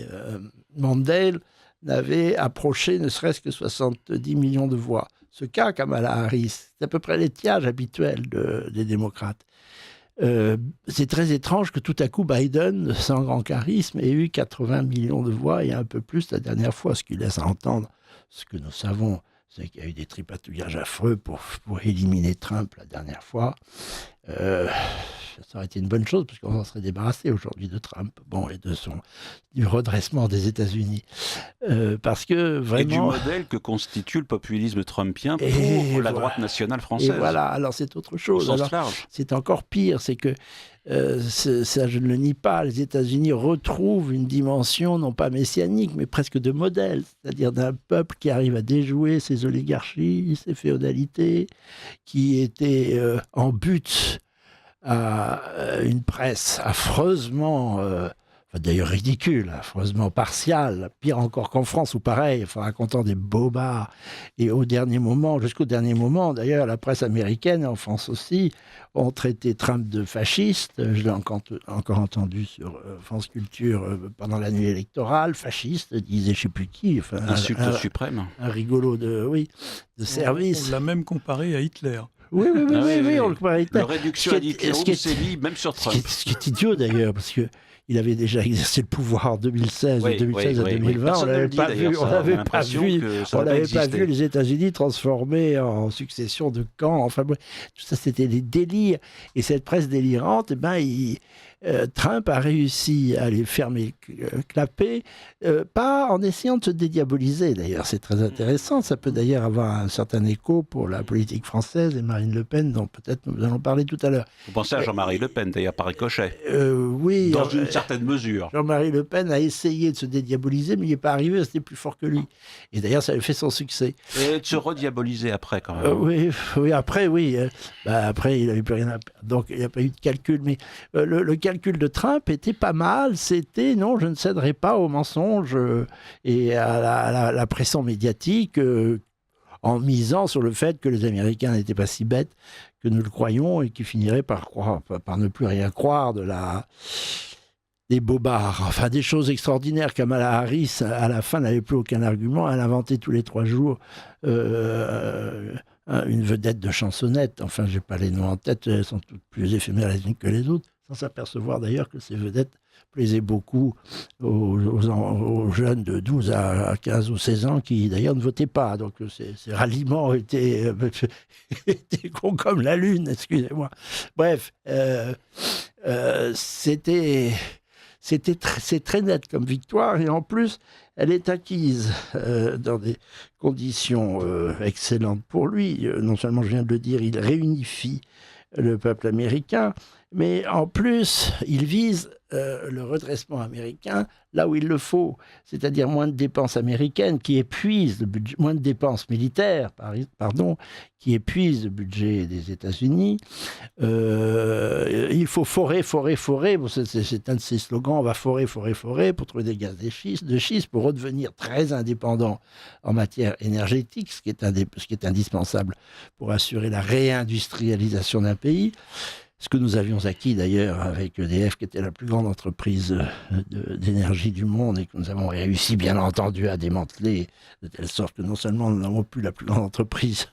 Mandel, n'avaient approché ne serait-ce que 70 millions de voix. Ce qu'a Kamala Harris, c'est à peu près l'étiage habituel des démocrates. C'est très étrange que tout à coup Biden, sans grand charisme, ait eu 80 millions de voix et un peu plus la dernière fois, ce qui laisse entendre ce que nous savons, c'est qu'il y a eu des tripatouillages affreux pour éliminer Trump la dernière fois. Ça aurait été une bonne chose, parce qu'on s'en serait débarrassé aujourd'hui de Trump, bon, et du redressement des États-Unis. Parce que vraiment... Et du modèle que constitue le populisme trumpien pour la droite nationale française. Et voilà, alors c'est autre chose. Au sens large. C'est encore pire, c'est que, ça je ne le nie pas, les États-Unis retrouvent une dimension non pas messianique, mais presque de modèle, c'est-à-dire d'un peuple qui arrive à déjouer ses oligarchies, ses féodalités, qui était en butte à une presse affreusement d'ailleurs ridicule, affreusement partial, pire encore qu'en France où pareil, enfin, racontant des bobards. Et jusqu'au dernier moment, d'ailleurs, la presse américaine, en France aussi, ont traité Trump de fasciste. Je l'ai encore entendu sur France Culture pendant la nuit électorale. Fasciste, disait je ne sais plus qui. Enfin, Insulte suprême. Un rigolo de service. On l'a même comparé à Hitler. Oui, on le compare à Hitler. Le réduction ad Hitlerum sévit même sur Trump. Ce qui est idiot d'ailleurs, parce que il avait déjà exercé le pouvoir en 2016 à 2020. On n'avait pas vu les États-Unis transformés en succession de camps. Enfin, tout ça, c'était des délires. Et cette presse délirante, Trump a réussi à les fermer, clapper, pas en essayant de se dédiaboliser. D'ailleurs, c'est très intéressant. Ça peut d'ailleurs avoir un certain écho pour la politique française et Marine Le Pen, dont peut-être nous allons parler tout à l'heure. Vous pensez à Jean-Marie Le Pen, d'ailleurs, par ricochet. Oui. Dans une certaine mesure. Jean-Marie Le Pen a essayé de se dédiaboliser, mais il n'est pas arrivé, c'était plus fort que lui. Et d'ailleurs, ça avait fait son succès. Et de se rediaboliser après, quand même. Après, après, il n'avait plus rien à perdre. Donc, il n'y a pas eu de calcul. Mais le calcul de Trump était pas mal. C'était, non, je ne céderai pas aux mensonges et à la pression médiatique en misant sur le fait que les Américains n'étaient pas si bêtes que nous le croyons et qu'ils finiraient par ne plus rien croire des bobards, enfin des choses extraordinaires. Kamala Harris, à la fin, n'avait plus aucun argument. Elle inventait tous les 3 jours une vedette de chansonnette. Enfin, je n'ai pas les noms en tête, elles sont toutes plus éphémères les unes que les autres, sans s'apercevoir d'ailleurs que ces vedettes plaisaient beaucoup aux jeunes de 12 à 15 ou 16 ans qui d'ailleurs ne votaient pas. Donc ces ralliements étaient cons comme la lune, excusez-moi. Bref, c'est très net comme victoire, et en plus, elle est acquise dans des conditions excellentes pour lui. Non seulement, je viens de le dire, il réunifie le peuple américain, mais en plus, il vise le redressement américain là où il le faut, c'est-à-dire moins de dépenses américaines qui épuisent le budget, moins de dépenses militaires, qui épuisent le budget des États-Unis. Il faut forer. Bon, c'est un de ses slogans, on va forer pour trouver des gaz de schiste pour redevenir très indépendant en matière énergétique, ce qui est indispensable pour assurer la réindustrialisation d'un pays. Ce que nous avions acquis d'ailleurs avec EDF, qui était la plus grande entreprise d'énergie du monde et que nous avons réussi bien entendu à démanteler, de telle sorte que non seulement nous n'avons plus la plus grande entreprise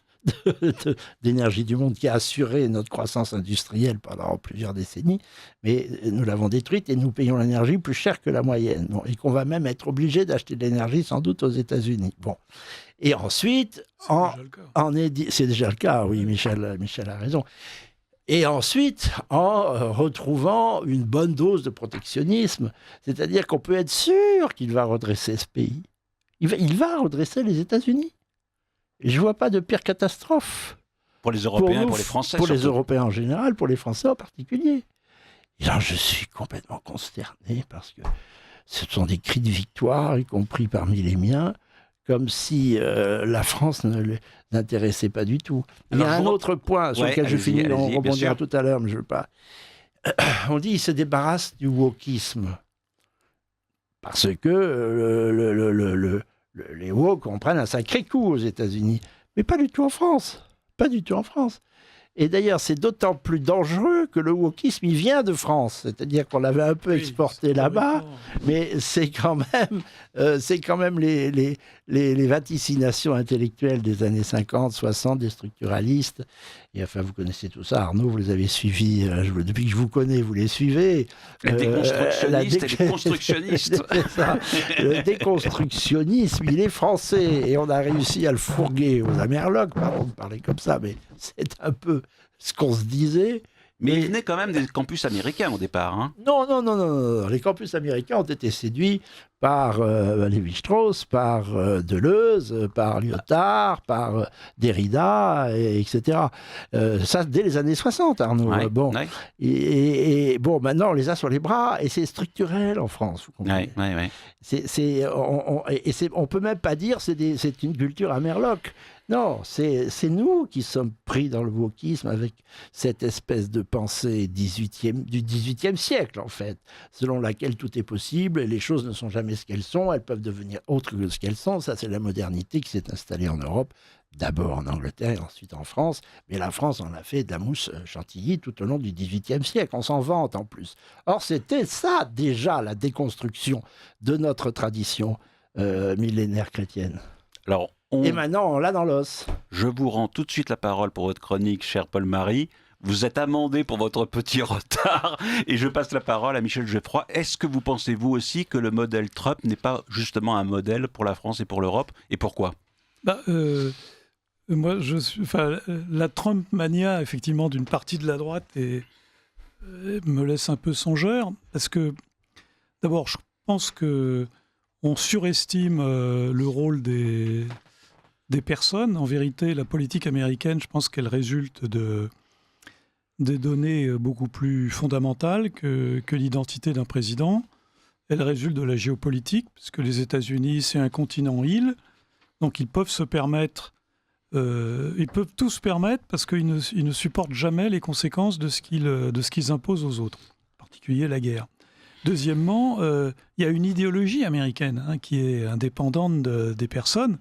d'énergie du monde qui a assuré notre croissance industrielle pendant plusieurs décennies, mais nous l'avons détruite et nous payons l'énergie plus cher que la moyenne. Bon, et qu'on va même être obligé d'acheter de l'énergie sans doute aux États-Unis. Bon. Et ensuite, c'est déjà le cas, oui, Michel a raison. Et ensuite, en retrouvant une bonne dose de protectionnisme, c'est-à-dire qu'on peut être sûr qu'il va redresser ce pays. Il va redresser les États-Unis. Et je ne vois pas de pire catastrophe. Pour les Européens, pour les Français. Pour les Européens en général, pour les Français en particulier. Et là, je suis complètement consterné parce que ce sont des cris de victoire, y compris parmi les miens, comme si la France ne les intéressait pas du tout. Il y a un autre point sur lequel je finis, on rebondira tout à l'heure, mais je ne veux pas. On dit qu'il se débarrasse du wokisme. Parce que les woke en prennent un sacré coup aux États-Unis. Mais pas du tout en France. Pas du tout en France. Et d'ailleurs, c'est d'autant plus dangereux que le wokisme, il vient de France. C'est-à-dire qu'on l'avait un peu exporté là-bas, mais c'est quand même les vaticinations intellectuelles des années 50, 60, des structuralistes. Et enfin, vous connaissez tout ça, Arnaud, vous les avez suivis. Depuis que je vous connais, vous les suivez. Les déconstructionnistes et les constructionnistes. Le déconstructionnisme, il est français. Et on a réussi à le fourguer aux Amerlocs, pardon de parler comme ça, mais c'est un peu ce qu'on se disait. Mais il venait quand même des campus américains au départ. Hein. Non. Les campus américains ont été séduits par Lévi-Strauss, par Deleuze, par Lyotard, par Derrida, etc. Ça, dès les années 60, Arnaud. Et Et bon, maintenant, on les a sur les bras, et c'est structurel en France. Vous comprenez. Ouais. On peut même pas dire c'est une culture amerloc. Non, c'est nous qui sommes pris dans le wokisme avec cette espèce de pensée du XVIIIe siècle, en fait, selon laquelle tout est possible, et les choses ne sont jamais ce qu'elles sont, elles peuvent devenir autres que ce qu'elles sont. Ça, c'est la modernité qui s'est installée en Europe, d'abord en Angleterre, ensuite en France, mais la France en a fait de la mousse chantilly tout au long du XVIIIe siècle. On s'en vante en plus. Or, c'était ça, déjà, la déconstruction de notre tradition millénaire chrétienne. Alors, Et maintenant, on l'a dans l'os. je vous rends tout de suite la parole pour votre chronique, cher Paul-Marie. Vous êtes amendé pour votre petit retard et je passe la parole à Michel Geoffroy. Est-ce que vous pensez, vous aussi, que le modèle Trump n'est pas justement un modèle pour la France et pour l'Europe? Et pourquoi? Moi, la Trump mania, effectivement, d'une partie de la droite me laisse un peu songeur, parce que, d'abord, je pense qu'on surestime le rôle des personnes. En vérité, la politique américaine, je pense qu'elle résulte des données beaucoup plus fondamentales que l'identité d'un président. Elle résulte de la géopolitique, puisque les États-Unis, c'est un continent-île, donc ils peuvent se permettre, ils peuvent tout se permettre parce qu'ils ne supportent jamais les conséquences de ce qu'ils imposent aux autres, en particulier la guerre. Deuxièmement, il y a une idéologie américaine qui est indépendante des personnes,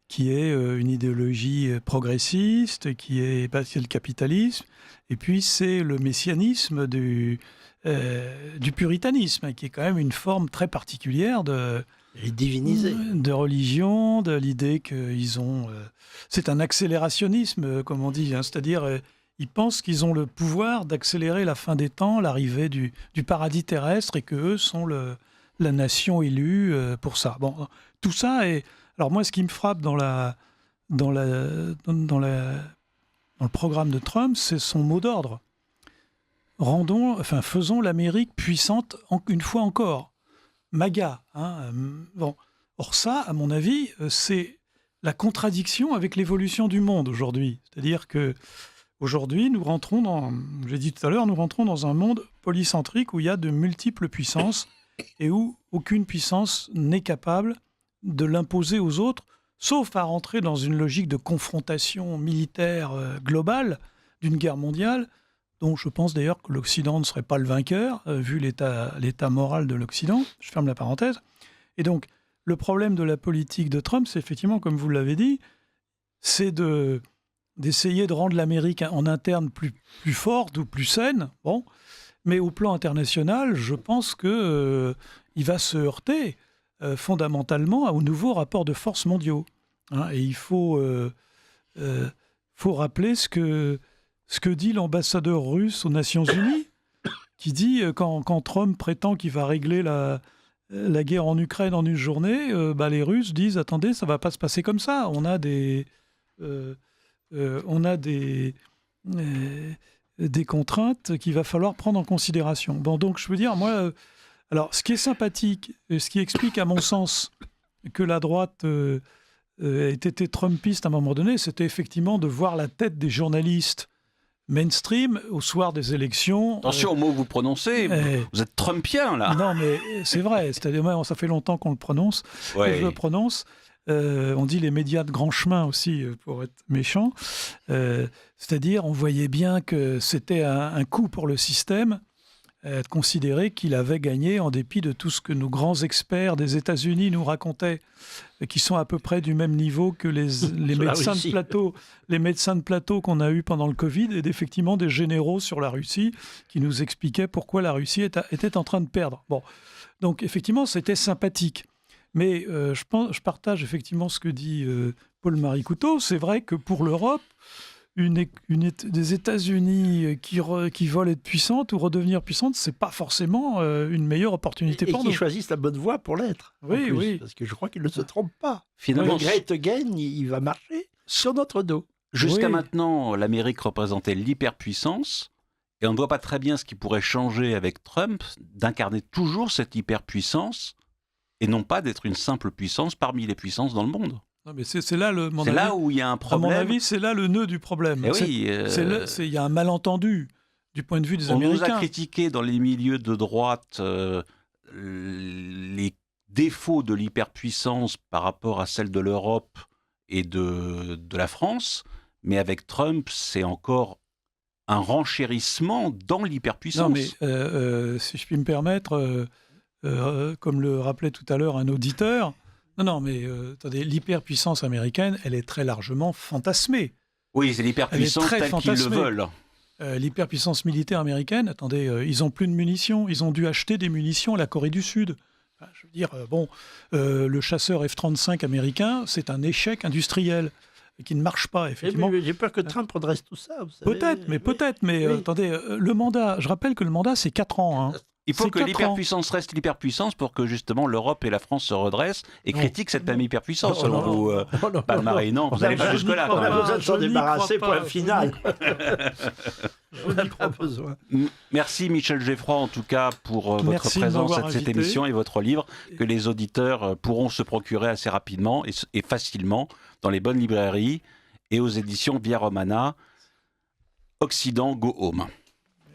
qui est une idéologie progressiste, qui est c'est le capitalisme, et puis c'est le messianisme du puritanisme, qui est quand même une forme très particulière de religion, de l'idée qu'ils ont... c'est un accélérationnisme, comme on dit, c'est-à-dire ils pensent qu'ils ont le pouvoir d'accélérer la fin des temps, l'arrivée du paradis terrestre, et qu'eux sont la nation élue pour ça. Bon, tout ça est... Alors moi, ce qui me frappe dans le programme de Trump, c'est son mot d'ordre. Faisons l'Amérique puissante une fois encore. MAGA. Bon. Or ça, à mon avis, c'est la contradiction avec l'évolution du monde aujourd'hui. C'est-à-dire que aujourd'hui, j'ai dit tout à l'heure, nous rentrons dans un monde polycentrique où il y a de multiples puissances et où aucune puissance n'est capable de l'imposer aux autres, sauf à rentrer dans une logique de confrontation militaire globale d'une guerre mondiale, dont je pense d'ailleurs que l'Occident ne serait pas le vainqueur, vu l'état moral de l'Occident. Je ferme la parenthèse. Et donc, le problème de la politique de Trump, c'est effectivement, comme vous l'avez dit, c'est d'essayer de rendre l'Amérique en interne plus forte ou plus saine. Bon. Mais au plan international, je pense qu'il va se heurter fondamentalement aux nouveaux rapports de force mondiaux. Et il faut rappeler ce que dit l'ambassadeur russe aux Nations Unies, qui dit quand Trump prétend qu'il va régler la guerre en Ukraine en une journée, les Russes disent « Attendez, ça ne va pas se passer comme ça. On a des contraintes qu'il va falloir prendre en considération. » Bon, donc je veux dire, moi... alors, ce qui est sympathique, et ce qui explique à mon sens que la droite ait été trumpiste à un moment donné, c'était effectivement de voir la tête des journalistes mainstream au soir des élections. Attention aux mots que vous prononcez, vous êtes trumpien là. Non, mais c'est vrai, c'est-à-dire ça fait longtemps qu'on le prononce, que je le prononce. On dit les médias de grand chemin aussi, pour être méchant. C'est-à-dire, on voyait bien que c'était un coup pour le système, de considérer qu'il avait gagné en dépit de tout ce que nos grands experts des États-Unis nous racontaient, qui sont à peu près du même niveau que les médecins de plateau, les médecins de plateau qu'on a eus pendant le Covid, et effectivement des généraux sur la Russie qui nous expliquaient pourquoi la Russie était en train de perdre. Bon, donc effectivement, c'était sympathique. Mais je partage effectivement ce que dit Paul-Marie Couteau. C'est vrai que pour l'Europe, des États-Unis qui veulent être puissantes ou redevenir puissantes, c'est pas forcément une meilleure opportunité pour nous. Et qui choisissent la bonne voie pour l'être. Oui, oui. Parce que je crois qu'ils ne se trompent pas. Finalement, le Great Again, il va marcher sur notre dos. Jusqu'à maintenant, l'Amérique représentait l'hyperpuissance, et on ne voit pas très bien ce qui pourrait changer avec Trump, d'incarner toujours cette hyperpuissance, et non pas d'être une simple puissance parmi les puissances dans le monde. Non, mais c'est là là où il y a un problème. À mon avis, c'est là le nœud du problème. Il y a un malentendu du point de vue des On nous a Américains. critiqué dans les milieux de droite les défauts de l'hyperpuissance par rapport à celle de l'Europe et de la France, mais avec Trump, c'est encore un renchérissement dans l'hyperpuissance. Non, mais si je puis me permettre, comme le rappelait tout à l'heure un auditeur, non, mais attendez, l'hyperpuissance américaine, elle est très largement fantasmée. Oui, c'est l'hyperpuissance Elle est très telle qu'ils le fantasmée. veulent. L'hyperpuissance militaire américaine, attendez, ils n'ont plus de munitions. Ils ont dû acheter des munitions à la Corée du Sud. Enfin, je veux dire, le chasseur F-35 américain, c'est un échec industriel qui ne marche pas, effectivement. J'ai peur que Trump redresse tout ça. Vous savez. Peut-être, mais Oui. attendez, le mandat, je rappelle que le mandat, c'est 4 ans. Hein. Il faut C'est que 4 l'hyperpuissance reste l'hyperpuissance pour que justement l'Europe et la France se redressent et Non. critiquent cette même hyperpuissance, Non, selon non, vous, non, Palmarin. Non, vous On a n'allez pas besoin- jusque-là. on quand a même. besoin de s'en Je n'y débarrasser crois pour pas. la finale. Je n'y crois pas. besoin. Merci Michel Geffroy, en tout cas, pour votre Merci de présence m'avoir à cette invité. émission et votre livre que les auditeurs pourront se procurer assez rapidement et facilement dans les bonnes librairies et aux éditions Via Romana. Occident, Go Home.